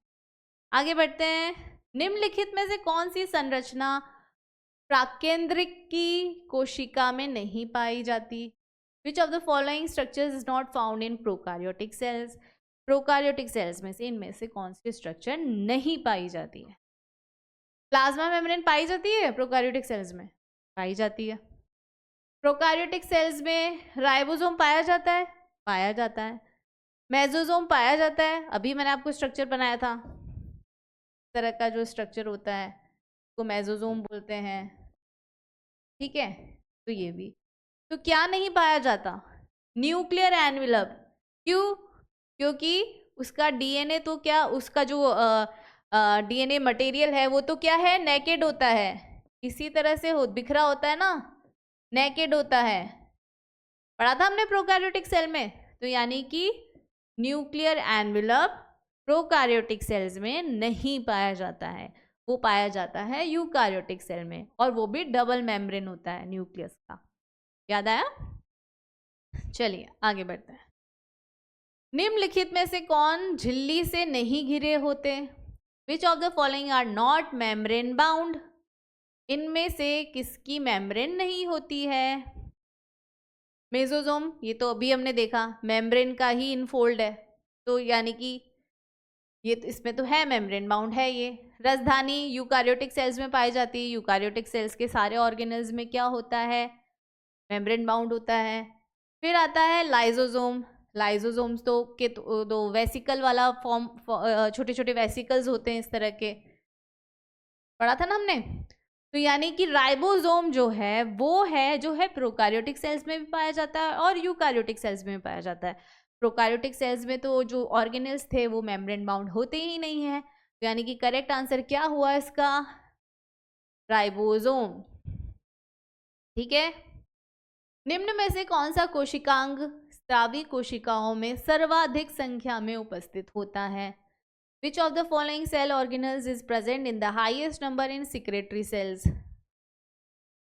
आगे बढ़ते हैं। निम्नलिखित में से कौन सी संरचना प्राकेंद्रिक की कोशिका में नहीं पाई जाती? Which of the following structures is not found in prokaryotic cells? Prokaryotic cells में से इनमें से कौन सी स्ट्रक्चर नहीं पाई जाती है? प्लाज्मा मेम्ब्रेन पाई जाती है प्रोकार्योटिक सेल्स में? पाई जाती है। प्रोकार्योटिक सेल्स में राइबोसोम पाया जाता है? पाया जाता है। मेसोसोम पाया जाता है? अभी मैंने आपको स्ट्रक्चर बनाया था, इस तरह का जो स्ट्रक्चर होता है उसको मेसोसोम बोलते हैं। ठीक है, तो ये भी। तो क्या नहीं पाया जाता? Nuclear envelope. क्यों? क्योंकि उसका डीएनए तो क्या, उसका जो डीएनए मटेरियल है वो तो क्या है, नेकेड होता है। इसी तरह से बिखरा होता है ना, नेकेड होता है। पढ़ा था हमने प्रोकैरियोटिक सेल में। तो यानी कि न्यूक्लियर एनवेलप प्रोकैरियोटिक सेल्स में नहीं पाया जाता है, वो पाया जाता है यूकैरियोटिक सेल में, और वो भी डबल मेम्ब्रेन होता है न्यूक्लियस का। याद आया? चलिए आगे बढ़ते हैं। निम्नलिखित में से कौन झिल्ली से नहीं घिरे होते? Which of the following are not membrane bound? इनमें से किसकी मेम्ब्रेन नहीं होती है? मेसोसोम, ये तो अभी हमने देखा मेम्ब्रेन का ही इनफोल्ड है, तो यानी कि ये तो इसमें तो है मेम्ब्रेन बाउंड है ये। राजधानी यूकैरियोटिक सेल्स में पाई जाती है। यूकैरियोटिक सेल्स के सारे ऑर्गेनल्स में क्या होता है? मेम्ब्रेन बाउंड होता है। फिर आता है लाइजोसोम। लाइजोसोम्स तो के दो वेसिकल वाला फॉर्म, छोटे छोटे वेसिकल्स होते हैं इस तरह के, पढ़ा था ना हमने। तो यानी कि राइबोसोम जो है वो है जो है प्रोकैरियोटिक सेल्स में भी पाया जाता है और यूकैरियोटिक सेल्स में भी पाया जाता है। प्रोकैरियोटिक सेल्स में तो जो ऑर्गेनल्स थे वो मेम्ब्रेन बाउंड होते ही नहीं है, तो यानी कि करेक्ट आंसर क्या हुआ इसका? राइबोसोम। ठीक है। निम्न में से कौन सा कोशिकांग स्रावी कोशिकाओं में सर्वाधिक संख्या में उपस्थित होता है? Which of the following cell organelles is present in the highest number in secretory cells?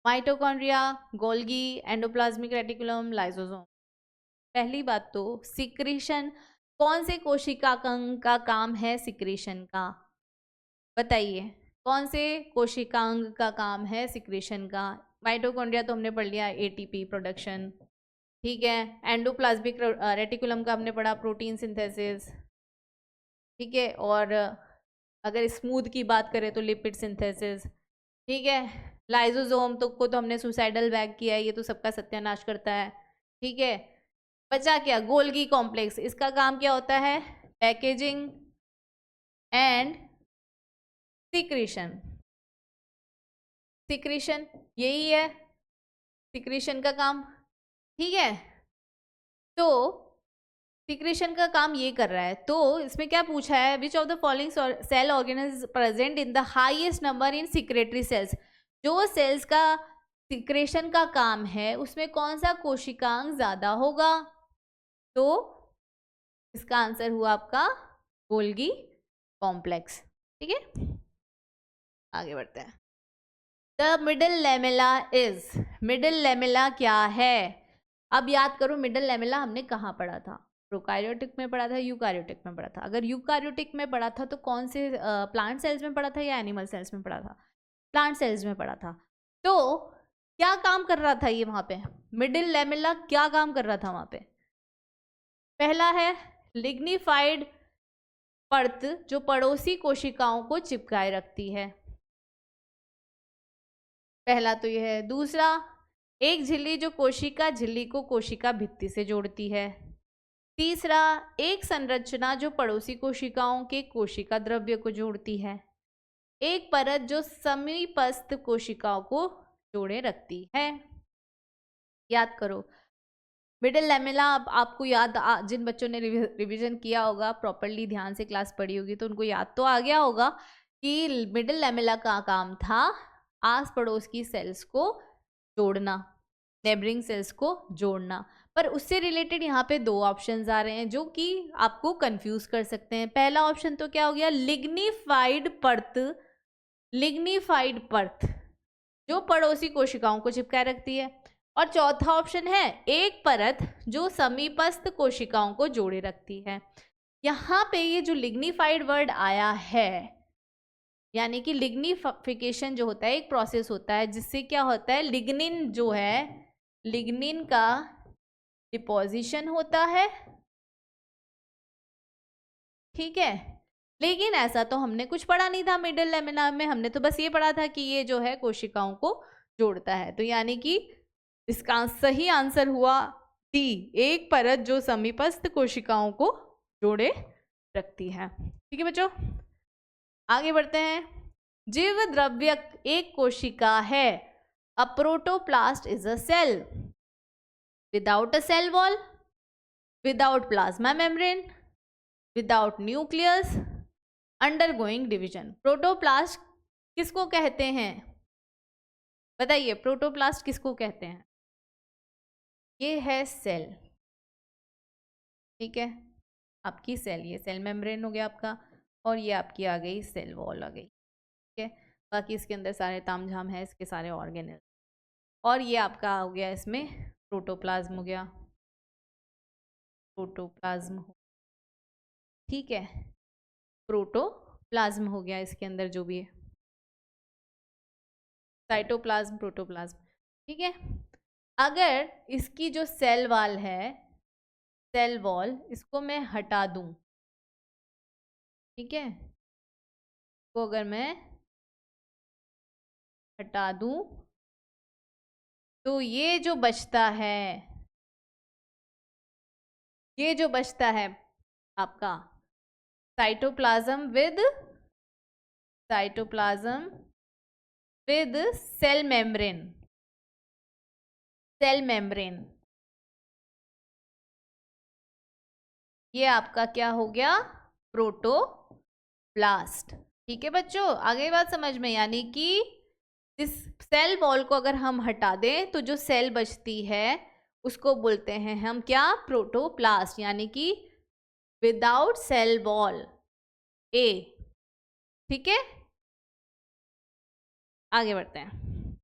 Mitochondria, Golgi, endoplasmic reticulum, lysosome। पहली बात तो सिक्रीशन, कौन से कोशिकांग का काम है सिक्रीशन का? बताइए, कौन से कोशिकांग का काम है सिक्रीशन का? माइटोकॉन्ड्रिया तो हमने पढ़ लिया, एटीपी प्रोडक्शन। ठीक है, एंडोप्लाज्मिक रेटिकुलम का हमने पढ़ा, प्रोटीन सिंथेसिस। ठीक है, और अगर स्मूथ की बात करें तो लिपिड सिंथेसिस। ठीक है, लाइजोसोम को तो हमने सुसाइडल बैग किया है, ये तो सबका सत्यानाश करता है। ठीक है, बचा क्या? गोल्गी कॉम्प्लेक्स, इसका काम क्या होता है? Packaging and secretion. सिक्रीशन यही है सिक्रीशन का काम। ठीक है, तो सिक्रीशन का काम ये कर रहा है। तो इसमें क्या पूछा है? Which of the following cell organelles present in the highest number in secretory cells? जो सेल्स का सिक्रेशन का काम है उसमें कौन सा कोशिकांग ज्यादा होगा? तो इसका आंसर हुआ आपका गोल्गी कॉम्प्लेक्स। ठीक है, आगे बढ़ते हैं। The middle lamella is, middle lamella क्या है? अब याद करो, मिडल लेमेला हमने कहाँ पढ़ा था? प्रोकैरियोटिक में पढ़ा था, यूकैरियोटिक में पढ़ा था। अगर यूकैरियोटिक में पढ़ा था तो कौन से प्लांट सेल्स में पढ़ा था या एनिमल सेल्स में पढ़ा था? प्लांट सेल्स में पढ़ा था। तो क्या काम कर रहा था ये वहां पे? मिडिल लेमेला क्या काम कर रहा था वहां पे? पहला है लिग्निफाइड परत जो पड़ोसी कोशिकाओं को चिपकाए रखती है, पहला तो यह है। दूसरा, एक झिल्ली जो कोशिका झिल्ली को कोशिका भित्ति से जोड़ती है। तीसरा, एक संरचना जो पड़ोसी कोशिकाओं के कोशिका द्रव्य को जोड़ती है। एक परत जो समीपस्थ कोशिकाओं को जोड़े रखती है। याद करो मिडिल लैमेला। आपको याद जिन बच्चों ने रिवीजन किया होगा, प्रॉपरली ध्यान से क्लास पढ़ी होगी, तो उनको याद तो आ गया होगा कि मिडिल लैमेला का काम था आस पड़ोस की सेल्स को जोड़ना, नेबरिंग सेल्स को जोड़ना। पर उससे रिलेटेड यहाँ पे दो ऑप्शंस आ रहे हैं जो कि आपको कंफ्यूज कर सकते हैं। पहला ऑप्शन तो क्या हो गया, लिग्निफाइड परत। लिग्निफाइड परत जो पड़ोसी कोशिकाओं को चिपकाए रखती है। और चौथा ऑप्शन है एक परत जो समीपस्थ कोशिकाओं को जोड़े रखती है। यहाँ पे ये जो लिग्निफाइड वर्ड आया है, यानी कि लिग्निफिकेशन जो होता है एक प्रोसेस होता है जिससे क्या होता है, लिग्निन जो है, लिग्निन का डिपोजिशन होता है। ठीक है, लेकिन ऐसा तो हमने कुछ पढ़ा नहीं था मिडिल लैमिना में, हमने तो बस ये पढ़ा था कि ये जो है कोशिकाओं को जोड़ता है। तो यानी कि इसका सही आंसर हुआ डी, एक परत जो समीपस्थ कोशिकाओं को जोड़े रखती है। ठीक है बच्चों, आगे बढ़ते हैं। जीव द्रव्य एक कोशिका है। A protoplast is a cell without a cell wall, without plasma membrane, without nucleus, undergoing division. Protoplast किसको कहते हैं, बताइए, प्रोटोप्लास्ट किसको कहते हैं? ये है सेल। ठीक है, आपकी सेल, ये सेल मेम्ब्रेन हो गया आपका, और ये आपकी आ गई सेल वॉल आ गई। ठीक है, बाकी इसके अंदर सारे तामझाम है, इसके सारे ऑर्गेनेल। और ये आपका हो गया इसमें प्रोटोप्लाज्म हो गया, प्रोटोप्लाज्म हो, ठीक है, प्रोटोप्लाज्म हो गया इसके अंदर जो भी है, साइटोप्लाज्म, प्रोटोप्लाज्म। ठीक है, अगर इसकी जो सेल वॉल है, सेल वॉल, इसको मैं हटा दूं, ठीक है, को अगर मैं हटा दूं तो ये जो बचता है, ये जो बचता है आपका cytoplasm with cell membrane, cell membrane, ये आपका क्या हो गया, प्रोटोप्लास्ट। ठीक है बच्चों, आगे बात समझ में, यानी कि इस सेल वॉल को अगर हम हटा दें तो जो सेल बचती है उसको बोलते हैं हम क्या, प्रोटोप्लास्ट, यानी कि विदाउट सेल वॉल ए। ठीक है, आगे बढ़ते हैं।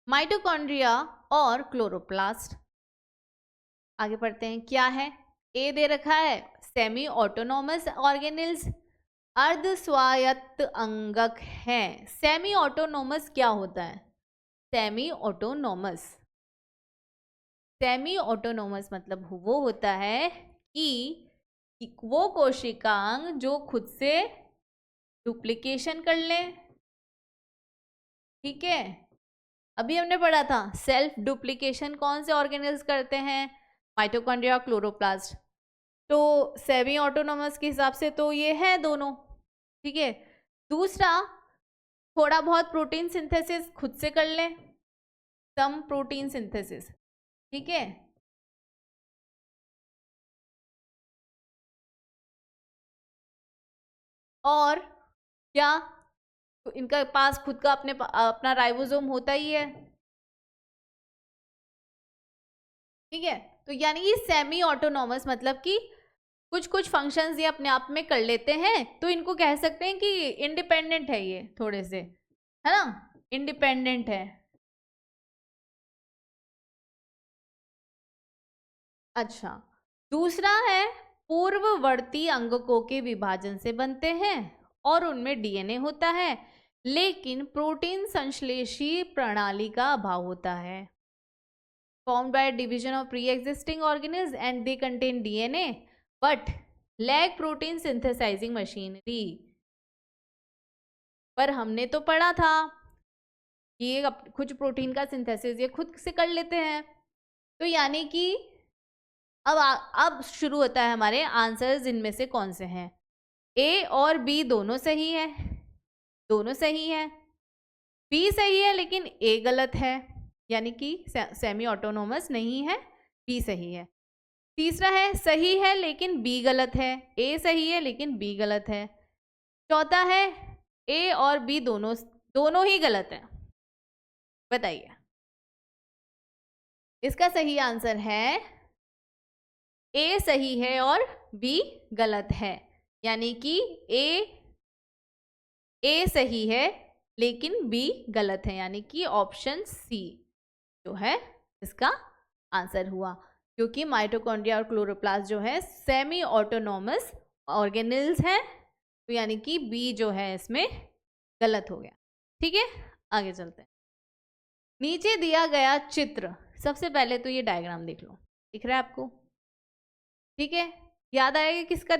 माइटोकॉन्ड्रिया और क्लोरोप्लास्ट, आगे पढ़ते हैं। क्या है, ए दे रखा है सेमी ऑटोनॉमस ऑर्गेनेल्स, अर्ध स्वायत्त अंगक हैं। सेमी ऑटोनोमस क्या होता है, सेमी ऑटोनोमस, सेमी ऑटोनोमस मतलब वो होता है कि वो कोशिकांग जो खुद से डुप्लीकेशन कर ले। ठीक है, अभी हमने पढ़ा था सेल्फ डुप्लीकेशन कौन से ऑर्गेनेल्स करते हैं, माइटोकॉन्ड्रिया, क्लोरोप्लास्ट। तो सेमी ऑटोनोमस के हिसाब से तो ये है दोनों। ठीक है, दूसरा थोड़ा बहुत प्रोटीन सिंथेसिस खुद से कर लें, सम प्रोटीन सिंथेसिस। ठीक है, और क्या, तो इनका पास खुद का अपना राइबोसोम होता ही है। ठीक है, तो यानी कि सेमी ऑटोनॉमस मतलब कि कुछ कुछ फंक्शंस ये अपने आप में कर लेते हैं, तो इनको कह सकते हैं कि इंडिपेंडेंट है, ये थोड़े से, है ना, इंडिपेंडेंट है। अच्छा, दूसरा है पूर्ववर्ती अंगकों के विभाजन से बनते हैं और उनमें डीएनए होता है, लेकिन प्रोटीन संश्लेषी प्रणाली का अभाव होता है। Formed by division of pre-existing organisms and they contain DNA but lack protein synthesizing machinery। पर हमने तो पढ़ा था कि ये कुछ प्रोटीन का सिंथेसिस ये खुद से कर लेते हैं। तो यानी कि अब शुरू होता है हमारे आंसर्स, इनमें से कौन से हैं, ए और बी दोनों सही है, दोनों सही है। बी सही है लेकिन ए गलत है, यानी कि सेमी ऑटोनोमस नहीं है, बी सही है। तीसरा है सही है लेकिन बी गलत है, ए सही है लेकिन बी गलत है। चौथा है ए और बी दोनों ही गलत है। बताइए, इसका सही आंसर है ए सही है और बी गलत है, यानी कि ए सही है लेकिन बी गलत है, यानी कि ऑप्शन सी जो है इसका आंसर हुआ, क्योंकि माइटोकॉन्ड्रिया और क्लोरोप्लास्ट जो है सेमी ऑटोनॉमस ऑर्गेनेल्स हैं, तो यानी कि बी जो है इसमें गलत हो गया। ठीक है, आगे चलते हैं। नीचे दिया गया चित्र, सबसे पहले तो ये डायग्राम देख लो, दिख रहा है आपको? ठीक है, याद आएगा किसका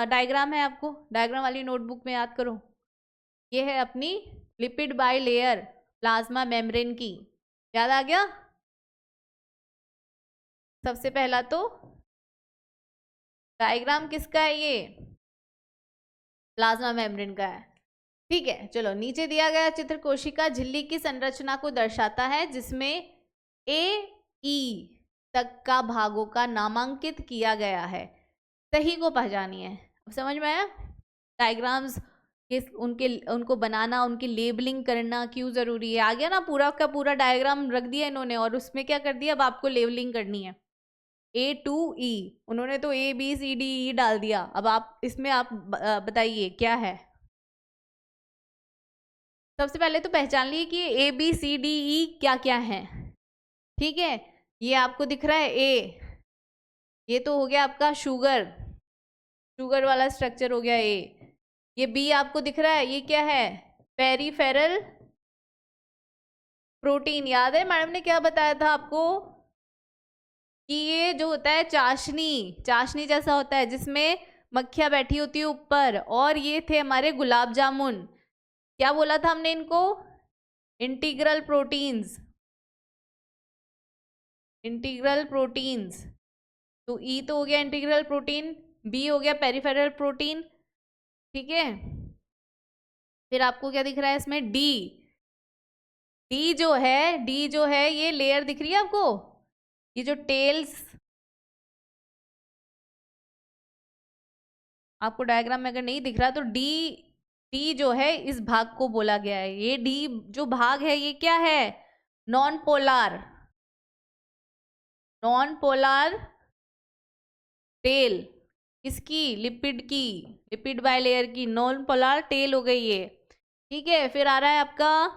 डायग्राम है आपको? डायग्राम वाली नोटबुक में याद करो। ये है अपनी lipid by layer plasma membrane की, याद आ गया? सबसे पहला तो डायग्राम किसका है? ये प्लाज्मा मेम्ब्रेन का है। ठीक है, चलो नीचे दिया गया चित्र कोशिका झिल्ली की संरचना को दर्शाता है, जिसमें ए ई तक का भागों का नामांकित किया गया है। सही को पहचानिए। अब समझ में आया? डायग्राम्स उनको बनाना, उनकी लेबलिंग करना क्यों जरूरी है? आ गया ना? पूरा का पूरा डायग्राम रख दिया इन्होंने और उसमें क्या कर दिया, अब आपको लेबलिंग करनी है। ए टू ई, उन्होंने तो A B C D E डाल दिया, अब आप इसमें आप बताइए क्या है। सबसे पहले तो पहचान लिए कि A B C D E क्या क्या है। ठीक है, ये आपको दिख रहा है ए, ये तो हो गया आपका शुगर वाला स्ट्रक्चर हो गया ए। ये बी आपको दिख रहा है, ये क्या है? Peripheral protein. याद है मैडम ने क्या बताया था आपको कि ये जो होता है चाशनी जैसा होता है, जिसमें मक्खियां बैठी होती है ऊपर, और ये थे हमारे गुलाब जामुन। क्या बोला था हमने इनको? Integral proteins. तो ई तो हो गया इंटीग्रल प्रोटीन, बी हो गया पेरिफेरल प्रोटीन। ठीक है, फिर आपको क्या दिख रहा है इसमें? डी जो है ये लेयर दिख रही है आपको, ये जो टेल्स आपको डायग्राम में अगर नहीं दिख रहा तो डी जो है इस भाग को बोला गया है। ये डी जो भाग है ये क्या है? नॉन पोलार टेल, इसकी लिपिड बाय लेयर की नॉन पोलार टेल हो गई ये। ठीक है, फिर आ रहा है आपका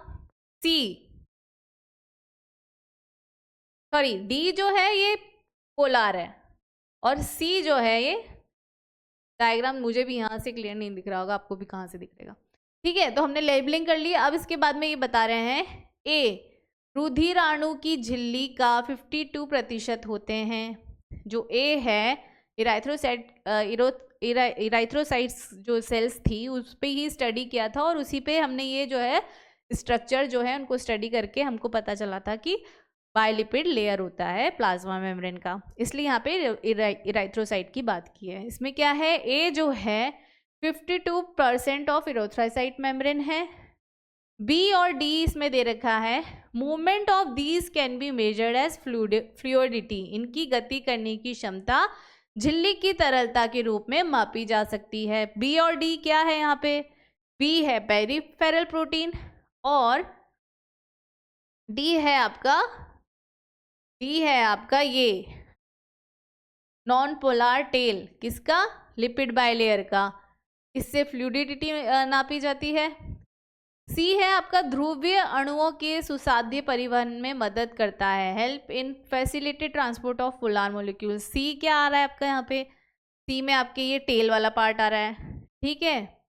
डी जो है ये पोलार है, और सी जो है ये, डायग्राम मुझे भी यहाँ से क्लियर नहीं दिख रहा होगा, आपको भी कहाँ से दिखेगा। ठीक है, तो हमने लेबलिंग कर ली। अब इसके बाद में ये बता रहे हैं ए रुधिराणु की झिल्ली का 52% होते हैं। जो ए है इराइथ्रोसाइट्स जो सेल्स थी उस पे ही स्टडी किया था, और उसी पे हमने ये जो है स्ट्रक्चर जो है उनको स्टडी करके हमको पता चला था कि बायलिपिड लेयर होता है प्लाज्मा मेम्ब्रेन का, इसलिए यहाँ पे इराइथ्रोसाइट की बात की है। इसमें क्या है? ए जो है 52% ऑफ इराइथ्रोसाइट मेम्ब्रेन है। बी और डी इसमें दे रखा है movement of these can be measured as fluidity, इनकी गति करने की क्षमता झिल्ली की तरलता के रूप में मापी जा सकती है। बी और डी क्या है यहाँ पे? बी है पेरिफेरल प्रोटीन और डी है आपका ये नॉन पोलार टेल, किसका? लिपिड बायलेयर का, इससे फ्लूइडिटी नापी जाती है। सी है आपका ध्रुवीय अणुओं के सुसाध्य परिवहन में मदद करता है, help in facilitated transport of polar molecule. C क्या आ रहा है आपका यहाँ पे? सी में आपके ये टेल वाला पार्ट आ रहा है। ठीक है,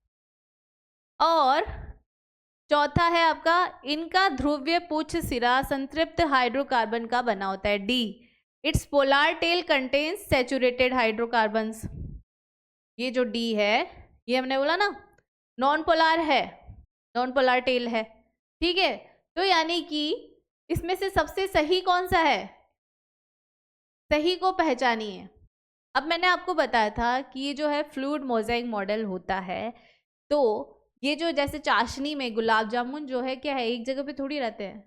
और चौथा है आपका इनका ध्रुवीय पुच्छ सिरा संतृप्त हाइड्रोकार्बन का बना होता है। D it's polar tail contains saturated hydrocarbons. ये जो डी है ये हमने बोला ना नॉन पोलर टेल है। ठीक है, तो यानी कि इसमें से सबसे सही कौन सा है? सही को पहचानिए। अब मैंने आपको बताया था कि ये जो है फ्लूइड मोज़ेक मॉडल होता है, तो ये जो जैसे चाशनी में गुलाब जामुन जो है क्या है, एक जगह पे थोड़ी रहते हैं,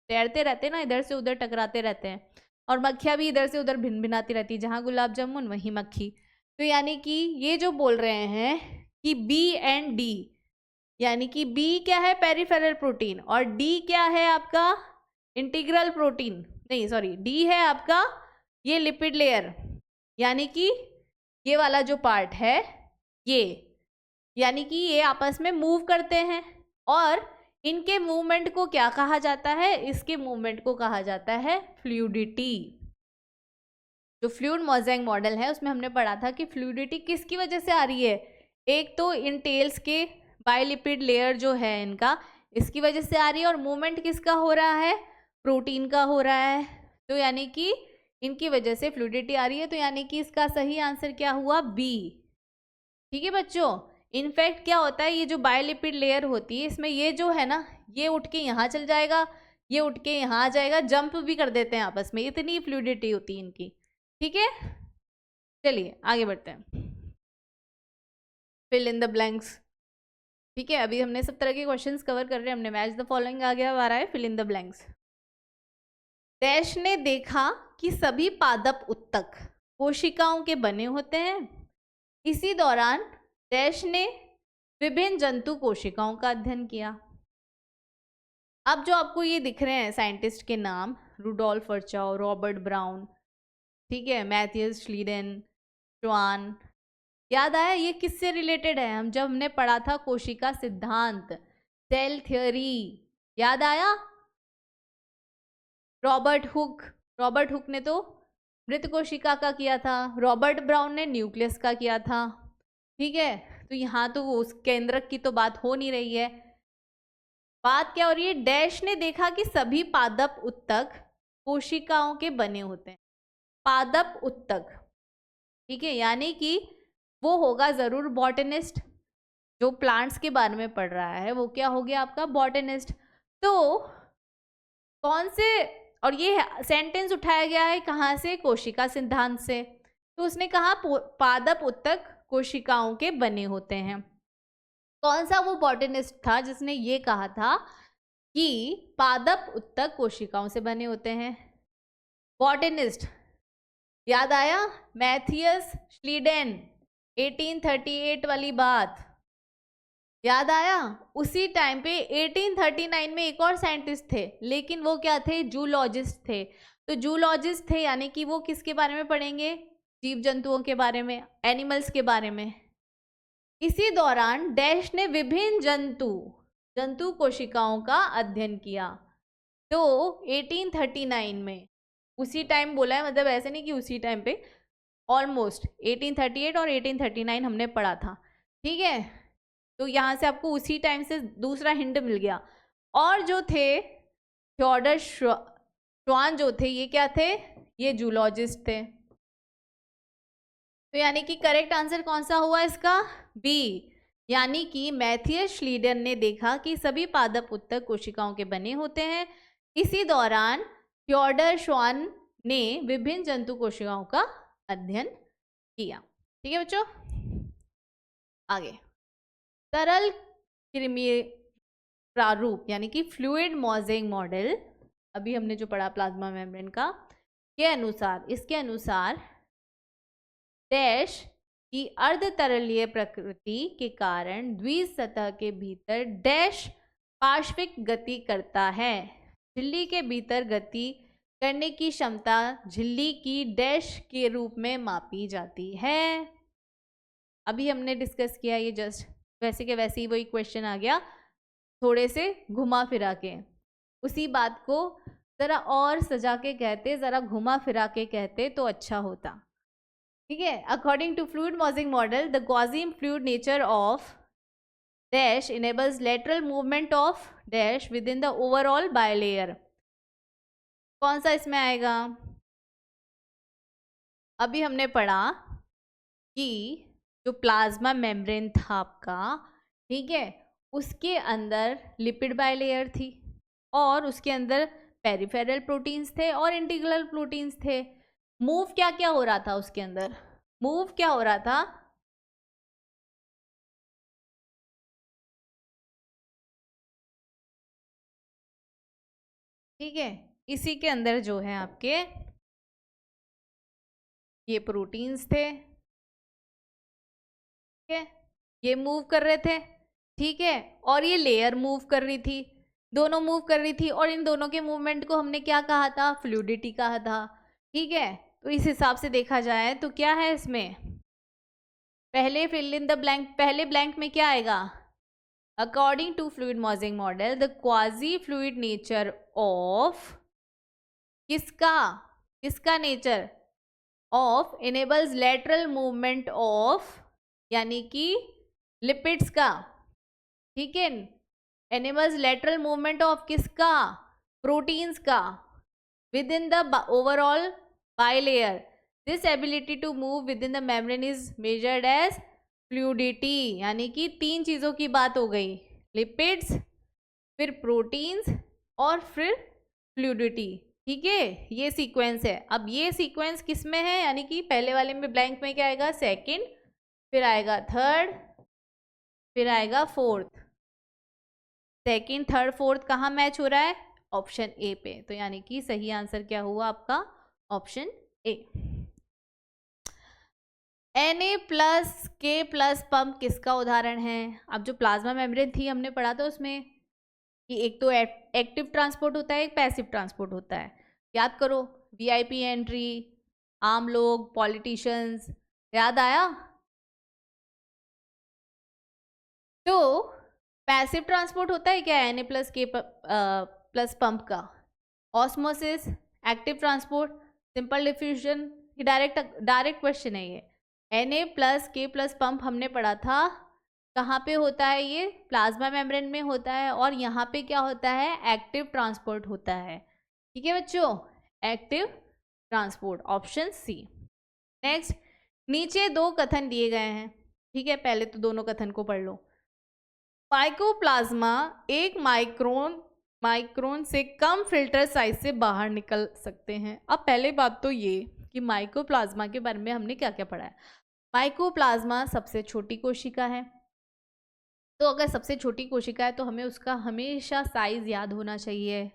तैरते रहते हैं ना, इधर से उधर टकराते रहते हैं। और मक्खियाँ भी इधर से उधर भिन भिनाती रहती है, जहाँ गुलाब जामुन वहीं मक्खी। तो यानी कि ये जो बोल रहे हैं कि बी एंड डी, यानी कि बी क्या है, पेरिफेरल प्रोटीन, और डी क्या है आपका इंटीग्रल प्रोटीन, नहीं सॉरी, डी है आपका ये लिपिड लेयर, यानी कि ये वाला जो पार्ट है ये, यानी कि ये आपस में मूव करते हैं। और इनके मूवमेंट को क्या कहा जाता है, इसके मूवमेंट को कहा जाता है फ्लूइडिटी। जो फ्लूइड मोज़ेक मॉडल है उसमें हमने पढ़ा था कि फ्लूइडिटी किसकी वजह से आ रही है, एक तो इन टेल्स के बायोलिपिड लेयर जो है इनका, इसकी वजह से आ रही है, और मूवमेंट किसका हो रहा है, प्रोटीन का हो रहा है। तो यानी कि इनकी वजह से फ्लूइडिटी आ रही है, तो यानी कि इसका सही आंसर क्या हुआ, बी। ठीक है बच्चों, इनफैक्ट क्या होता है, ये जो बायोलिपिड लेयर होती है इसमें ये जो है ना, ये उठ के यहाँ चल जाएगा, ये उठ के यहाँ आ जाएगा, जंप भी कर देते हैं आपस में, इतनी फ्लूइडिटी होती है इनकी। ठीक है, चलिए आगे बढ़ते हैं। Fill in the blanks. ठीक है, अभी हमने सब तरह के क्वेश्चंस कवर कर रहे हैं, हमने मैच द फॉलोइंग आ गया, आ रहा है fill in the blanks. Dash ने देखा कि सभी पादप उत्तक कोशिकाओं के बने होते हैं। इसी दौरान डैश ने विभिन्न जंतु कोशिकाओं का अध्ययन किया। अब जो आपको ये दिख रहे हैं साइंटिस्ट के नाम, रुडोल्फ वर्चाउ, रॉबर्ट ब्राउन, ठीक है, मैथियस श्लीडेन, श्वान, याद आया ये किससे रिलेटेड है, हम जब हमने पढ़ा था कोशिका सिद्धांत, सेल थ्योरी, याद आया, रॉबर्ट हुक ने तो मृत कोशिका का किया था, रॉबर्ट ब्राउन ने न्यूक्लियस का किया था। ठीक है, तो यहाँ तो उस केंद्रक की तो बात हो नहीं रही है, बात क्या हो रही है, डैश ने देखा कि सभी पादप उत्तक कोशिकाओं के बने होते हैं। पादप उत्तक, ठीक है, यानी कि वो होगा जरूर बॉटनिस्ट, जो प्लांट्स के बारे में पढ़ रहा है वो क्या हो गया आपका बॉटनिस्ट। तो कौन से, और ये सेंटेंस उठाया गया है कहाँ से, कोशिका सिद्धांत से। तो उसने कहा पादप उत्तक कोशिकाओं के बने होते हैं। कौन सा वो बॉटनिस्ट था जिसने ये कहा था कि पादप उत्तक कोशिकाओं से बने होते हैं, बॉटनिस्ट, याद आया, मैथियस श्लीडेन, 1838 वाली बात, याद आया। उसी टाइम पे 1839 में एक और साइंटिस्ट थे, लेकिन वो क्या थे, जूलॉजिस्ट थे। तो जूलॉजिस्ट थे यानी कि वो किसके बारे में पढ़ेंगे, जीव जंतुओं के बारे में, एनिमल्स के बारे में। इसी दौरान डैश ने विभिन्न जंतु कोशिकाओं का अध्ययन किया। तो 1839 में, उसी टाइम बोला है, मतलब ऐसे नहीं कि उसी टाइम पे, ऑलमोस्ट 1838 और 1839 हमने पढ़ा था। ठीक है, तो यहाँ से आपको उसी टाइम से दूसरा हिंट मिल गया। और जो थे थियोडर श्वान जो थे, ये क्या थे, ये जूलॉजिस्ट थे। तो यानी कि करेक्ट आंसर कौन सा हुआ इसका, बी, यानी कि मैथियस श्लीडन ने देखा कि सभी पादप उत्तक कोशिकाओं के बने होते हैं। इसी दौरान थियोडर श्वान ने विभिन्न जंतु कोशिकाओं का अध्ययन किया। ठीक है बच्चों, आगे तरल कृमि प्रारूप यानी कि फ्लूइड मोज़ेक मॉडल, अभी हमने जो पढ़ा प्लाज्मा मेम्ब्रेन का, के अनुसार, इसके अनुसार डैश की अर्धतरलीय प्रकृति के कारण द्विसतह के भीतर डैश पार्श्विक गति करता है। झिल्ली के भीतर गति करने की क्षमता झिल्ली की डैश के रूप में मापी जाती है। अभी हमने डिस्कस किया ये, जस्ट वैसे के वैसे ही वही क्वेश्चन आ गया, थोड़े से घुमा फिरा के, उसी बात को ज़रा और सजा के कहते, ज़रा घुमा फिरा के कहते तो अच्छा होता। ठीक है, according to fluid mosaic model the quasi fluid nature of dash enables lateral movement of dash within the overall bilayer. कौन सा इसमें आएगा, अभी हमने पढ़ा कि जो प्लाज्मा मेम्ब्रेन था आपका, ठीक है, उसके अंदर लिपिड बायलेयर थी और उसके अंदर पेरिफेरल प्रोटीन्स थे और इंटीग्रल प्रोटीन्स थे। मूव क्या क्या हो रहा था उसके अंदर, मूव क्या हो रहा था, ठीक है, इसी के अंदर जो है आपके ये प्रोटीन्स थे, ठीक है, ये मूव कर रहे थे, ठीक है, और ये लेयर मूव कर रही थी, दोनों मूव कर रही थी, और इन दोनों के मूवमेंट को हमने क्या कहा था, फ्लूइडिटी कहा था, ठीक है। तो इस हिसाब से देखा जाए तो क्या है इसमें, पहले फिल इन द ब्लैंक, पहले ब्लैंक में क्या आएगा, according to fluid mosaic model the quasi fluid nature of, किसका, किसका nature of enables lateral movement of, यानी कि लिपिड्स का, ठीक है, एनिमल्स लेटरल मूवमेंट ऑफ किसका, प्रोटीन्स का, within the overall bilayer, this ability to move within the membrane is measured as fluidity, यानी कि तीन चीजों की बात हो गई, लिपिड्स, फिर प्रोटीन्स, और फिर फ्लूइडिटी, ठीक है, ये सीक्वेंस है। अब ये सीक्वेंस किस में है, यानी कि पहले वाले में ब्लैंक में क्या आएगा, सेकंड, फिर आएगा थर्ड, फिर आएगा फोर्थ, सेकंड थर्ड फोर्थ कहाँ मैच हो रहा है, ऑप्शन ए पे, तो यानी कि सही आंसर क्या हुआ आपका, ऑप्शन ए। Na+K+ पंप किसका उदाहरण है, अब जो प्लाज्मा मेम्ब्रेन थी हमने पढ़ा था उसमें कि एक तो एक्टिव ट्रांसपोर्ट होता है, एक पैसिव ट्रांसपोर्ट होता है, याद करो, वीआईपी एंट्री, आम लोग, पॉलिटिशियंस, याद आया। तो पैसिव ट्रांसपोर्ट होता है क्या Na+K+ पंप का, osmosis, active transport, simple diffusion, direct question है ये। Na+K+ पंप हमने पढ़ा था, कहाँ पे होता है, ये प्लाज्मा मेम्ब्रेन में होता है, और यहाँ पे क्या होता है, एक्टिव ट्रांसपोर्ट होता है, ठीक है बच्चों, active transport, option C. Next, नीचे दो कथन दिए गए हैं, ठीक है, पहले तो दोनों कथन को पढ़ लो। माइकोप्लाज्मा एक माइक्रोन से कम फिल्टर साइज से बाहर निकल सकते हैं। अब पहले बात तो ये कि माइकोप्लाज्मा के बारे में हमने क्या क्या पढ़ा है। माइकोप्लाज्मा सबसे छोटी कोशिका है, तो अगर सबसे छोटी कोशिका है तो हमें उसका हमेशा साइज याद होना चाहिए।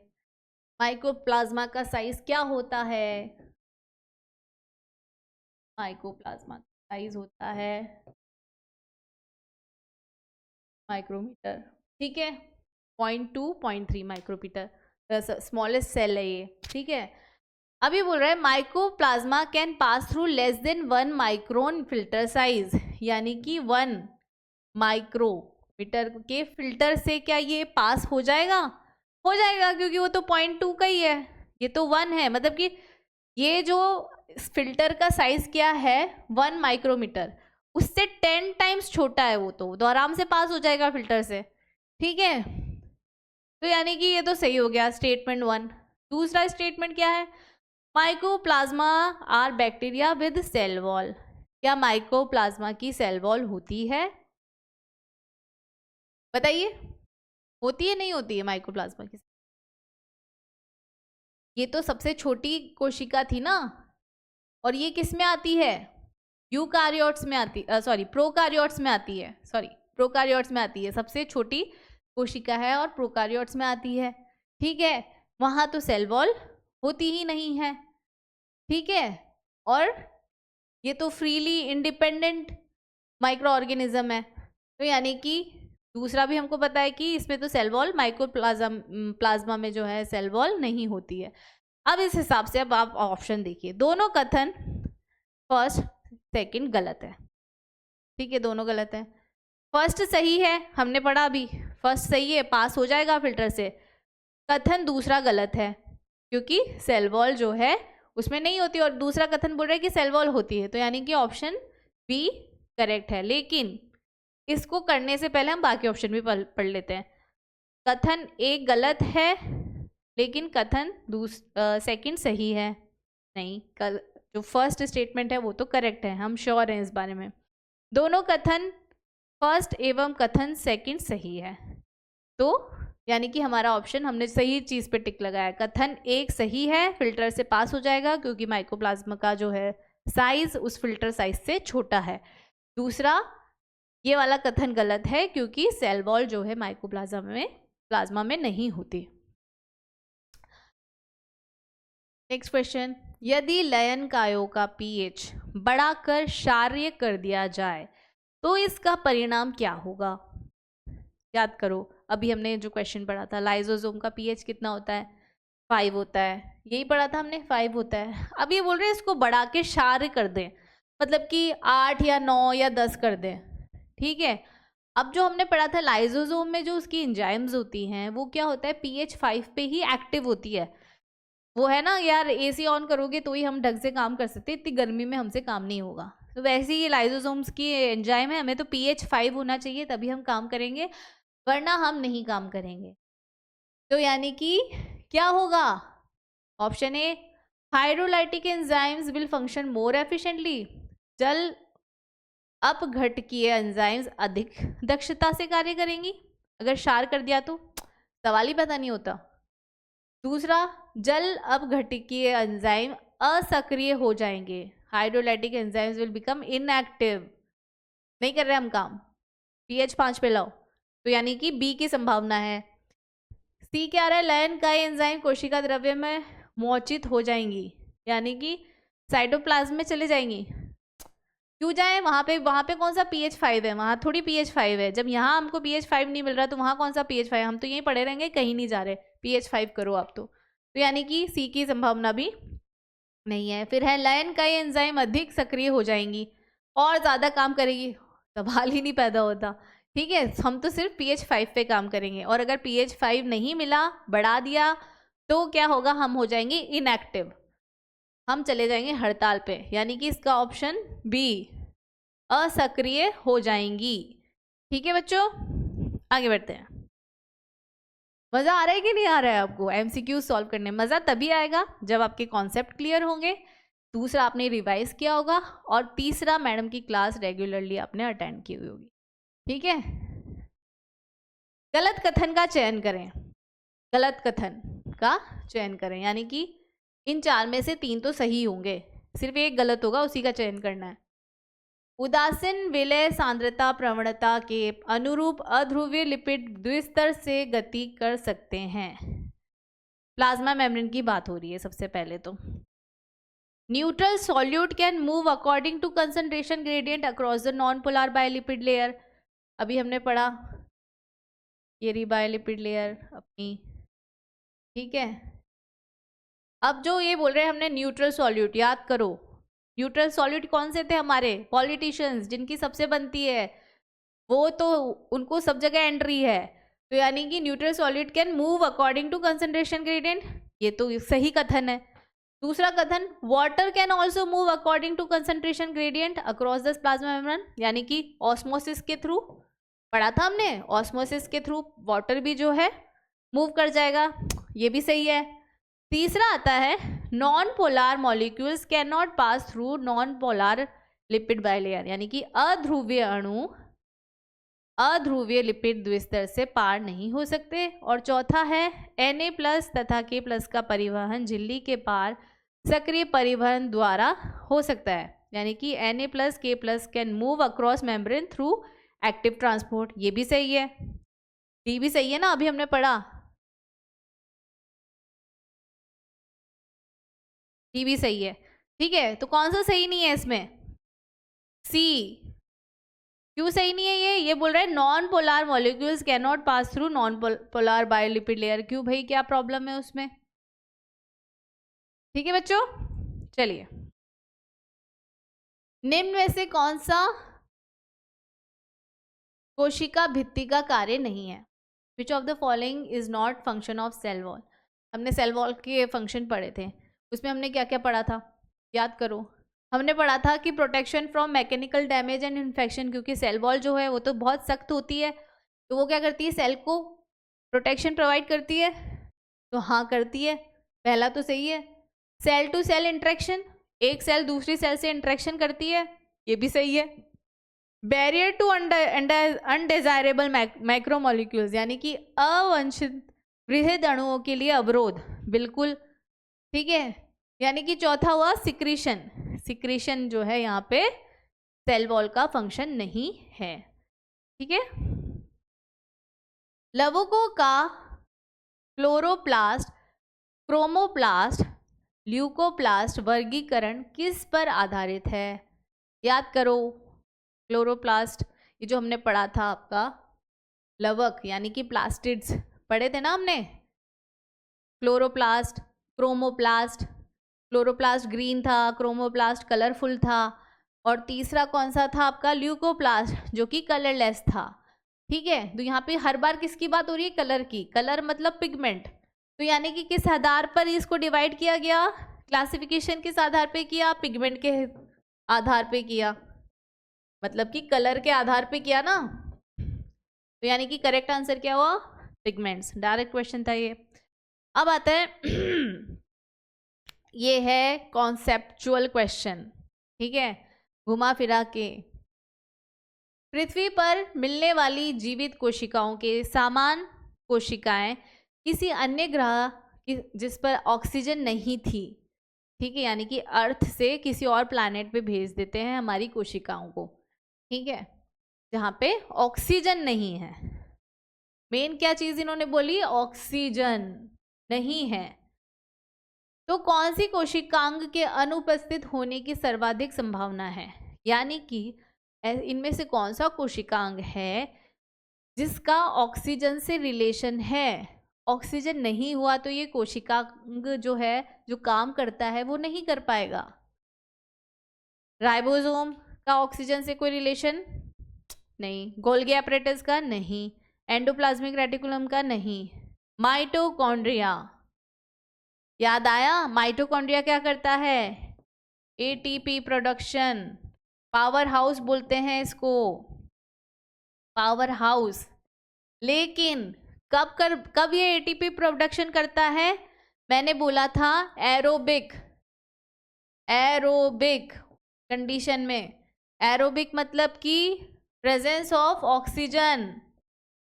माइकोप्लाज्मा का साइज क्या होता है, माइकोप्लाज्मा का साइज होता है माइक्रोमीटर, ठीक है, 0.2 0.3 माइक्रोमीटर, स्मॉलेस्ट सेल है ये, ठीक है। अभी बोल रहा है mycoplasma can pass through less than 1 micron filter size, यानी कि 1 माइक्रोमीटर के फिल्टर से क्या ये पास हो जाएगा, हो जाएगा, क्योंकि वो तो 0.2 का ही है, ये तो 1 है, मतलब कि ये जो फिल्टर का साइज क्या है 1 माइक्रोमीटर, उससे 10 टाइम्स छोटा है, वो तो आराम से पास हो जाएगा फिल्टर से, ठीक है। तो यानी कि ये तो सही हो गया स्टेटमेंट 1। दूसरा स्टेटमेंट क्या है, mycoplasma are bacteria with cell wall, क्या माइकोप्लाज्मा की सेल वॉल होती है, बताइए, होती है नहीं होती है माइकोप्लाज्मा की, ये तो सबसे छोटी कोशिका थी ना, और ये किस में आती है, यूकारियोट्स में आती, प्रोकारियोट्स में आती है, प्रोकारियोट्स में आती है, सबसे छोटी कोशिका है और प्रोकारियोट्स में आती है, ठीक है, वहां तो सेल वॉल होती ही नहीं है, ठीक है, और ये तो फ्रीली इंडिपेंडेंट माइक्रो ऑर्गेनिज्म है, तो यानी कि दूसरा भी हमको पता है कि इसमें तो सेल वॉल, माइकोप्लाज्मा में जो है सेल वॉल नहीं होती है। अब इस हिसाब से अब आप ऑप्शन देखिए, दोनों कथन फर्स्ट सेकंड गलत है, ठीक है, दोनों गलत है। फर्स्ट सही है, हमने पढ़ा अभी, फर्स्ट सही है, पास हो जाएगा फिल्टर से। कथन दूसरा गलत है, क्योंकि सेल वॉल जो है उसमें नहीं होती, और दूसरा कथन बोल रहा है कि सेल वॉल होती है, तो यानी कि ऑप्शन बी करेक्ट है। लेकिन इसको करने से पहले हम बाकी ऑप्शन भी पढ़ लेते हैं। कथन एक गलत है, लेकिन कथन सेकंड सही है, नहीं, जो फर्स्ट स्टेटमेंट है वो तो करेक्ट है, हम श्योर हैं इस बारे में। दोनों कथन फर्स्ट एवं कथन सेकंड सही है, तो यानी कि हमारा ऑप्शन, हमने सही चीज़ पे टिक लगाया, कथन एक सही है, फिल्टर से पास हो जाएगा, क्योंकि माइकोप्लाज्मा का जो है साइज उस फिल्टर साइज से छोटा है। दूसरा ये वाला कथन गलत है, क्योंकि सेल वॉल जो है माइकोप्लाज्मा में नहीं होती। नेक्स्ट क्वेश्चन, यदि लयनकायों का पीएच बढ़ाकर क्षारीय कर दिया जाए तो इसका परिणाम क्या होगा? याद करो, अभी हमने जो क्वेश्चन पढ़ा था, लाइसोसोम का पीएच कितना होता है? 5 होता है, यही पढ़ा था हमने, 5 होता है। अब ये बोल रहे हैं इसको बढ़ा के क्षारीय कर दें, मतलब कि 8 या 9 या 10 कर दें, ठीक है। अब जो हमने पढ़ा था लाइसोसोम में जो उसकी एंजाइम्स होती हैं वो क्या होता है, पीएच 5 पे ही एक्टिव होती है। वो है ना यार, एसी ऑन करोगे तो ही हम ढंग से काम कर सकते, इतनी गर्मी में हमसे काम नहीं होगा। तो वैसे ही लाइसोसोम्स की एंजाइम है, हमें तो पीएच 5 होना चाहिए तभी हम काम करेंगे, वरना हम नहीं काम करेंगे। तो यानी कि क्या होगा? Option A, hydrolytic enzymes will function more efficiently, जल अपघटकीय एंजाइम्स अधिक दक्षता से कार्य करेंगी अगर क्षार कर दिया तो, सवाल ही पता नहीं होता। दूसरा, जल अपघटकीय एंजाइम असक्रिय हो जाएंगे, hydrolytic enzymes will become inactive, नहीं कर रहे हम काम, पीएच 5 पे लाओ। तो यानी कि बी की संभावना है। सी क्या रहा है, लयनकाय एंजाइम कोशिका द्रव्य में मोचित हो जाएंगी, यानी कि साइटोप्लाज्म में चले जाएंगी। क्यों जाए वहाँ पे कौन सा पीएच 5 है, वहाँ थोड़ी पीएच 5 है। जब यहाँ हमको पीएच 5 नहीं मिल रहा तो वहाँ कौन सा पीएच 5, हम तो यहीं पड़े रहेंगे, कहीं नहीं जा रहे, पीएच 5 करो आप तो यानी कि सी की संभावना भी नहीं है। फिर है लयनकाय एंजाइम अधिक सक्रिय हो जाएंगी और ज़्यादा काम करेगी, सवाल ही नहीं पैदा होता, ठीक है। हम तो सिर्फ पीएच 5 पे काम करेंगे, और अगर पीएच 5 नहीं मिला, बढ़ा दिया, तो क्या होगा, हम हो जाएंगे इनएक्टिव, हम चले जाएंगे हड़ताल पे, यानी कि इसका ऑप्शन बी, असक्रिय हो जाएंगी। ठीक है बच्चों, आगे बढ़ते हैं। मज़ा आ रहा है कि नहीं आ रहा है आपको एमसीक्यू सॉल्व करने? मज़ा तभी आएगा जब आपके कॉन्सेप्ट क्लियर होंगे, दूसरा आपने रिवाइज किया होगा, और तीसरा मैडम की क्लास रेगुलरली आपने अटेंड की हुई होगी, ठीक है। गलत कथन का चयन करें, गलत कथन का चयन करें, यानी कि इन 4 में से 3 तो सही होंगे, सिर्फ एक गलत होगा, उसी का चयन करना है। उदासीन विलय सांद्रता प्रवणता के अनुरूप अध्रुवीय लिपिड द्विस्तर से गति कर सकते हैं। प्लाज्मा मेम्ब्रेन की बात हो रही है सबसे पहले तो। Neutral solute can move according to concentration gradient across the non polar biolipid layer, अभी हमने पढ़ा ये बायोलिपिड लेयर अपनी, ठीक है। अब जो ये बोल रहे हैं हमने न्यूट्रल सॉल्यूट, याद करो न्यूट्रल सॉल्यूट कौन से थे हमारे पॉलिटिशियंस, जिनकी सबसे बनती है, वो तो उनको सब जगह एंट्री है। तो यानी कि neutral solute can move according to concentration gradient, ये तो सही कथन है। दूसरा कथन, water can also move according to concentration gradient across the plasma membrane, यानी कि ऑस्मोसिस के थ्रू, पढ़ा था हमने, ऑस्मोसिस के थ्रू वाटर भी जो है मूव कर जाएगा, ये भी सही है। तीसरा आता है, non polar molecules can not pass through non polar lipid bilayer, यानी कि अध्रुवीय अणु अध्रुवीय लिपिड द्विस्तर से पार नहीं हो सकते। और चौथा है, Na+ तथा K+ का परिवहन झिल्ली के पार सक्रिय परिवहन द्वारा हो सकता है, यानी कि Na+ K+ can move across membrane through active transport, ये भी सही है। डी भी सही है ना, अभी हमने पढ़ा, डी भी सही है, ठीक है। तो कौन सा सही नहीं है इसमें? सी। क्यों सही नहीं है ये बोल रहा है non polar molecules can not pass through non polar biolipid layer, क्यों भाई, क्या प्रॉब्लम है उसमें? ठीक है बच्चों, चलिए, निम्न में से कौन सा कोशिका भित्ति का कार्य नहीं है? Which of the following is not function of cell wall? हमने सेल वॉल के फंक्शन पढ़े थे, उसमें हमने क्या क्या पढ़ा था, याद करो। हमने पढ़ा था कि protection from mechanical damage and infection, क्योंकि सेल वॉल जो है वो तो बहुत सख्त होती है, तो वो क्या करती है, सेल को प्रोटेक्शन प्रोवाइड करती है, तो हाँ करती है, पहला तो सही है। सेल टू सेल इंटरेक्शन, एक सेल दूसरी सेल से इंटरेक्शन करती है, ये भी सही है। बैरियर टू अनडिजायरेबल माइक्रोमोलिक्यूल्स, यानी कि अवांछित बृहद अणुओं के लिए अवरोध, बिल्कुल ठीक है। यानी कि चौथा हुआ सिक्रीशन, सिक्रीशन जो है यहाँ पे सेल वॉल का फंक्शन नहीं है, ठीक है। लवकों का क्लोरोप्लास्ट, क्रोमोप्लास्ट, ल्यूकोप्लास्ट वर्गीकरण किस पर आधारित है? याद करो, क्लोरोप्लास्ट, ये जो हमने पढ़ा था आपका लवक यानी कि प्लास्टिड्स पढ़े थे ना हमने, क्लोरोप्लास्ट, क्रोमोप्लास्ट, क्लोरोप्लास्ट ग्रीन था, क्रोमोप्लास्ट कलरफुल था, और तीसरा कौन सा था आपका? ल्यूकोप्लास्ट जो कि कलरलेस था। ठीक है, तो यहाँ पे हर बार किसकी बात हो रही है? कलर की। कलर मतलब पिगमेंट। तो यानी कि किस आधार पर इसको डिवाइड किया गया? क्लासिफिकेशन किस आधार पे किया? पिगमेंट के आधार पे किया, मतलब कि कलर के आधार पे किया ना। तो यानी कि करेक्ट आंसर क्या हुआ? पिगमेंट्स। डायरेक्ट क्वेश्चन था ये। अब आता है ये है कॉन्सेप्चुअल क्वेश्चन। ठीक है, घुमा फिरा के। पृथ्वी पर मिलने वाली जीवित कोशिकाओं के समान कोशिकाएं किसी अन्य ग्रह जिस पर ऑक्सीजन नहीं थी, ठीक है, यानी कि अर्थ से किसी और प्लैनेट पे भेज देते हैं हमारी कोशिकाओं को, ठीक है, जहाँ पे ऑक्सीजन नहीं है। मेन क्या चीज इन्होंने बोली? ऑक्सीजन नहीं है। तो कौन सी कोशिकांग के अनुपस्थित होने की सर्वाधिक संभावना है? यानी कि इनमें से कौन सा कोशिकांग है जिसका ऑक्सीजन से रिलेशन है? ऑक्सीजन नहीं हुआ तो ये कोशिकांग जो है, जो काम करता है, वो नहीं कर पाएगा। राइबोसोम का ऑक्सीजन से कोई रिलेशन नहीं, गोल्गी एपरेटस का नहीं, एंडोप्लाज्मिक रेटिकुलम का नहीं, माइटोकॉन्ड्रिया। याद आया? माइटोकॉन्ड्रिया क्या करता है? ATP production. पावर हाउस बोलते हैं इसको, पावर हाउस। लेकिन कब ये एटीपी प्रोडक्शन करता है? मैंने बोला था एरोबिक कंडीशन में। एरोबिक मतलब कि presence of oxygen,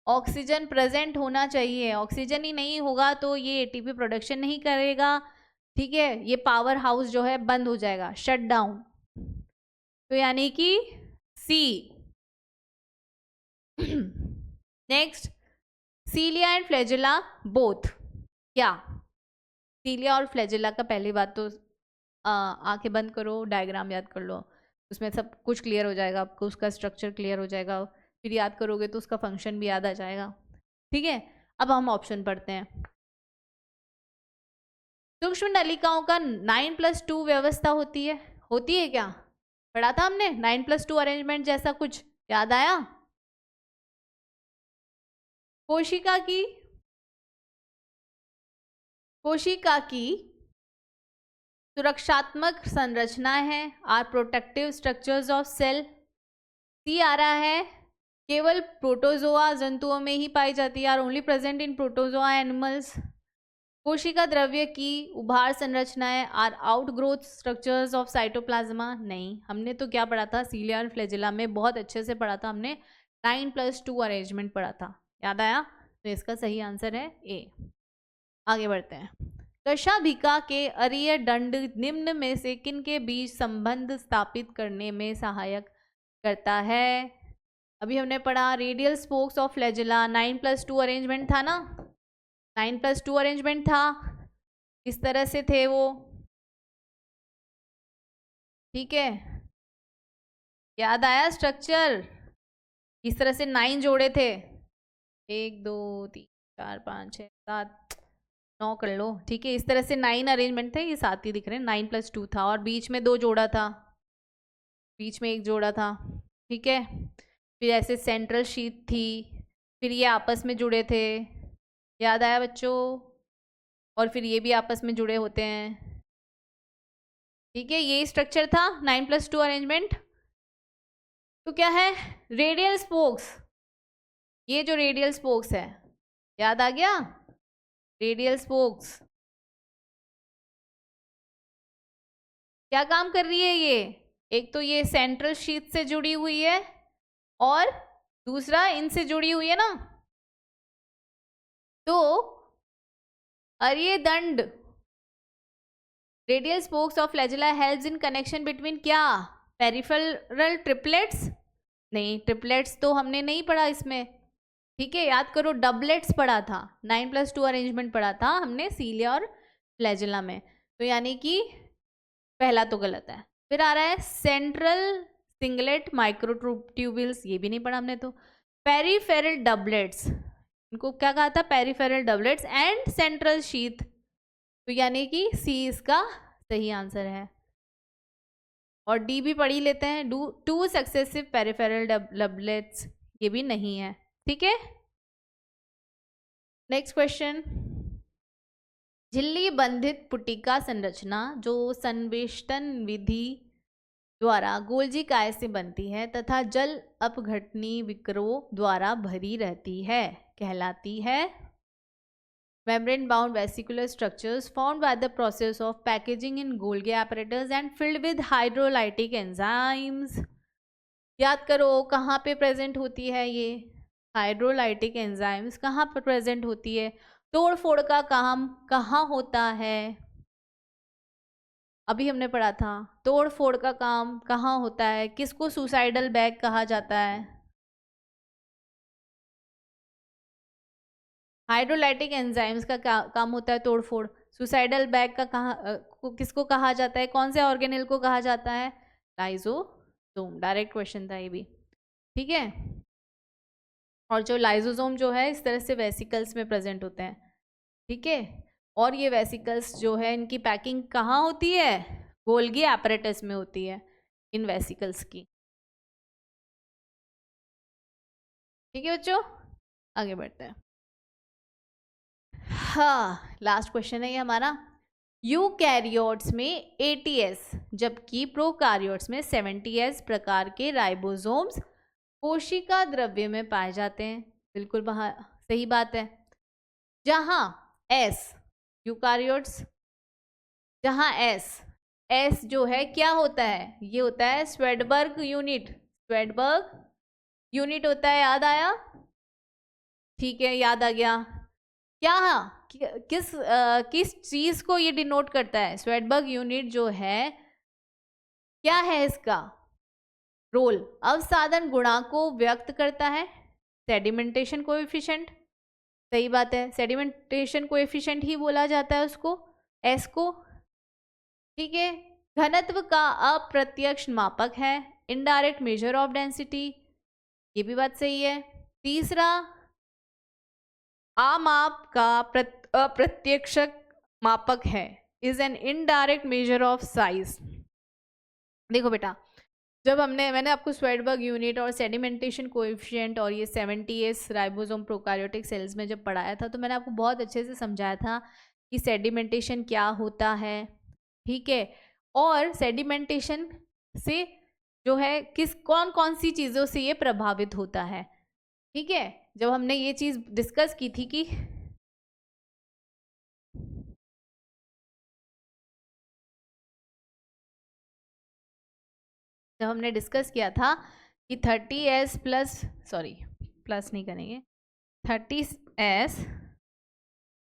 oxygen present होना चाहिए। ऑक्सीजन ही नहीं होगा तो ये एटीपी प्रोडक्शन नहीं करेगा, ठीक है, ये पावर हाउस जो है बंद हो जाएगा, शट डाउन। तो यानी कि C. Next, cilia and flagella both. क्या? सीलिया और फ्लैजेला का पहली बात तो आंखें बंद करो, डायग्राम याद कर लो, उसमें सब कुछ क्लियर हो जाएगा आपको, उसका स्ट्रक्चर क्लियर हो जाएगा, फिर याद करोगे तो उसका फंक्शन भी याद आ जाएगा। ठीक है, अब हम ऑप्शन पढ़ते हैं। सूक्ष्म नलिकाओं का 9+2 व्यवस्था होती है क्या? पढ़ा था हमने 9+2 अरेंजमेंट जैसा कुछ, याद आया? कोशिका की सुरक्षात्मक संरचना है, are protective structures of cell. C आ रहा है केवल प्रोटोजोआ जंतुओं में ही पाई जाती है, are only present in protozoa animals. कोशिका द्रव्य की उभार संरचनाएं are outgrowth structures of cytoplasma. नहीं, हमने तो क्या पढ़ा था? सीलिया और फ्लैजेला में बहुत अच्छे से पढ़ा था हमने, 9+2 अरेंजमेंट पढ़ा था, याद आया? तो इसका सही आंसर है ए। आगे बढ़ते हैं। कशाभिका के अरीय दंड निम्न में से किन के बीच संबंध स्थापित करने में सहायक करता है? अभी हमने पढ़ा radial spokes of flagella, 9+2 arrangement था ना, 9+2 अरेंजमेंट था, इस तरह से थे वो, ठीक है, याद आया स्ट्रक्चर? इस तरह से 9 जोड़े थे, 1 2 3 4 5 6 7 9 कर लो, ठीक है, इस तरह से 9 अरेंजमेंट थे, ये 7 ही दिख रहे हैं, 9+2 था, और बीच में 2 जोड़ा था, बीच में 1 जोड़ा था, ठीक है, फिर ऐसे सेंट्रल शीट थी, फिर ये आपस में जुड़े थे, याद आया बच्चों? और फिर ये भी आपस में जुड़े होते हैं, ठीक है, ये स्ट्रक्चर था 9+2 अरेंजमेंट। तो क्या है? रेडियल स्पोक्स, ये जो रेडियल स्पोक्स है, याद आ गया? रेडियल स्पोक्स क्या काम कर रही है? ये एक तो ये सेंट्रल शीट से जुड़ी हुई है, और दूसरा इनसे जुड़ी हुई है ना, तो अरीय दंड radial spokes of flagella helps in connection between क्या? Peripheral triplets? नहीं, ट्रिपलेट्स तो हमने नहीं पढ़ा इसमें, ठीक है, याद करो, डबलेट्स पढ़ा था, 9+2 अरेंजमेंट पढ़ा था हमने सीलिया और फ्लैजेला में। तो यानी कि पहला तो गलत है। फिर आ रहा है सेंट्रल सिंगलेट माइक्रोट्यूब्यूल्स, ये भी नहीं पढ़ा हमने तो। पेरीफेरल डबलेट्स, इनको क्या कहा था, peripheral doublets and central sheath, तो यानी कि सी इसका सही आंसर है। और डी भी पढ़ ही लेते हैं, टू सक्सेसिव पेरिफेरल डबलेट्स, ये भी नहीं है। ठीक है, नेक्स्ट क्वेश्चन। झिल्ली बंधित पुटिका संरचना जो संवेष्टन विधि द्वारा गोल्जी काय से बनती है तथा जल अपघटनी विकरों द्वारा भरी रहती है, कहलाती है। membrane bound vesicular structures formed by the process of packaging in Golgi apparatus and filled with hydrolytic enzymes। याद करो कहाँ पे प्रेजेंट होती है ये हाइड्रोलाइटिक एंजाइम्स, कहाँ पर प्रेजेंट होती है, तोड़ फोड़ का काम कहाँ होता है, अभी हमने पढ़ा था तोड़ फोड़ का काम कहाँ होता है, किसको सुसाइडल बैग कहा जाता है, हाइड्रोलाइटिक एंजाइम्स का काम होता है तोड़ फोड़। सुसाइडल बैग का किसको कहा जाता है, कौन से ऑर्गेनेल को कहा जाता है, लाइजोसोम। डायरेक्ट क्वेश्चन था ये भी, ठीक है। और जो लाइजोसोम जो है इस तरह से वेसिकल्स में प्रेजेंट होते हैं, ठीक है। और ये वेसिकल्स जो है इनकी पैकिंग कहाँ होती है, गोल्गी एपरेटस में होती है इन वेसिकल्स की। ठीक है बच्चों, आगे बढ़ते हैं। हाँ, लास्ट क्वेश्चन है ये हमारा। यूकैरियोट्स में 80S जबकि प्रोकैरियोट्स में 70S प्रकार के राइबोसोम्स कोशिका द्रव्य में पाए जाते हैं। बिल्कुल सही बात है। जहां S यूकैरियोट्स, जहां S जो है क्या होता है, ये होता है स्वेडबर्ग यूनिट, स्वेडबर्ग यूनिट होता है, याद आया, ठीक है, याद आ गया। क्या किस चीज को ये डिनोट करता है, स्वेडबर्ग यूनिट जो है क्या है इसका रोल, अवसादन गुणांक को व्यक्त करता है, सेडिमेंटेशन कोएफिशिएंट, सही बात है, सेडिमेंटेशन कोएफिशिएंट ही बोला जाता है उसको, एस को, ठीक है। घनत्व का अप्रत्यक्ष मापक है, इनडायरेक्ट मेजर ऑफ डेंसिटी, ये भी बात सही है। तीसरा, आमाप का अप्रत्यक्ष मापक है, is an indirect measure of size. देखो बेटा, जब मैंने आपको स्वेडबर्ग यूनिट और सेडिमेंटेशन कोएफिशिएंट और ये 70S राइबोसोम प्रोकैरियोटिक सेल्स में जब पढ़ाया था तो मैंने आपको बहुत अच्छे से समझाया था कि सेडिमेंटेशन क्या होता है, ठीक है। और सेडिमेंटेशन से जो है कौन कौन सी चीज़ों से ये प्रभावित होता है, ठीक है। जब हमने ये चीज़ डिस्कस की थी कि जब हमने डिस्कस किया था कि 30S प्लस, सॉरी प्लस नहीं करेंगे, 30S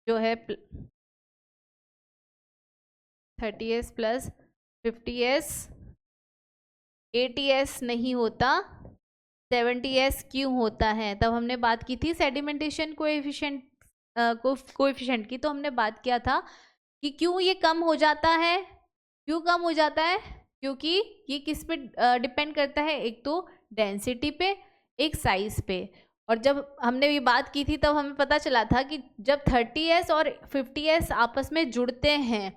जो है 30S प्लस 50S 80S नहीं होता, 70S क्यों होता है, तब हमने बात की थी सेडिमेंटेशन कोएफिशिएंट की। तो हमने बात किया था कि क्यों ये कम हो जाता है, क्यों कम हो जाता है, क्योंकि ये किस पे डिपेंड करता है, एक तो डेंसिटी पे, एक साइज पे। और जब हमने ये बात की थी तब हमें पता चला था कि जब 30S और 50S आपस में जुड़ते हैं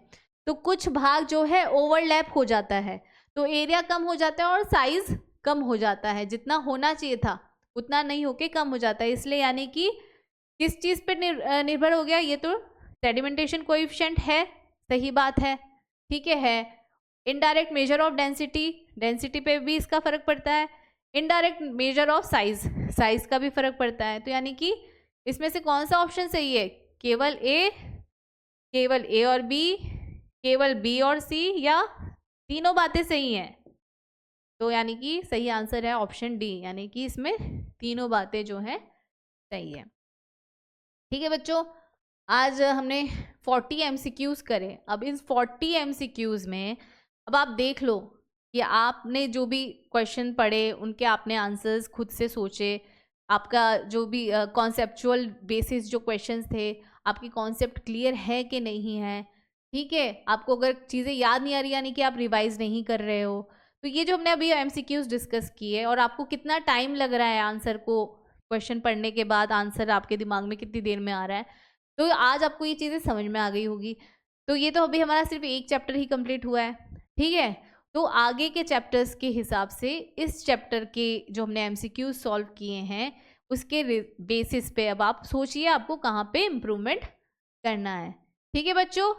तो कुछ भाग जो है ओवरलैप हो जाता है, तो एरिया कम हो जाता है और साइज कम हो जाता है, जितना होना चाहिए था उतना नहीं होके कम हो जाता है। इसलिए यानी कि किस चीज़ पे निर्भर हो गया, ये तो सेडिमेंटेशन कोएफिशिएंट है, सही बात है, ठीक है। Indirect measure of density, density पे भी इसका फर्क पड़ता है, indirect measure of size, size का भी फर्क पड़ता है। तो यानी कि इसमें से कौन सा ऑप्शन सही है, केवल ए और बी, केवल बी और सी, या तीनों बातें सही हैं। तो यानी कि सही आंसर है ऑप्शन डी, यानी कि इसमें तीनों बातें जो हैं सही है। ठीक है बच्चों, आज हमने 40 MCQs करे। अब इन 40 MCQs में अब आप देख लो कि आपने जो भी क्वेश्चन पढ़े उनके आपने आंसर्स खुद से सोचे, आपका जो भी कॉन्सेप्चुअल बेसिस जो क्वेश्चंस थे, आपकी कॉन्सेप्ट क्लियर है कि नहीं है, ठीक है, आपको अगर चीज़ें याद नहीं आ रही यानी कि आप रिवाइज नहीं कर रहे हो। तो ये जो हमने अभी एमसीक्यूज डिस्कस किए और आपको कितना टाइम लग रहा है आंसर को, क्वेश्चन पढ़ने के बाद आंसर आपके दिमाग में कितनी देर में आ रहा है, तो आज आपको ये चीज़ें समझ में आ गई होगी। तो ये तो अभी हमारा सिर्फ एक चैप्टर ही कंप्लीट हुआ है, ठीक है। तो आगे के चैप्टर्स के हिसाब से इस चैप्टर के जो हमने एमसीक्यूज सॉल्व किए हैं उसके बेसिस पे अब आप सोचिए आपको कहाँ पे इम्प्रूवमेंट करना है। ठीक है बच्चों,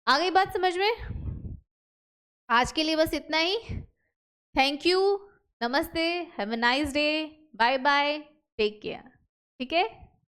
आ गई बात समझ में? आज के लिए बस इतना ही। थैंक यू, नमस्ते, have a nice day, bye bye, take care. ठीक है।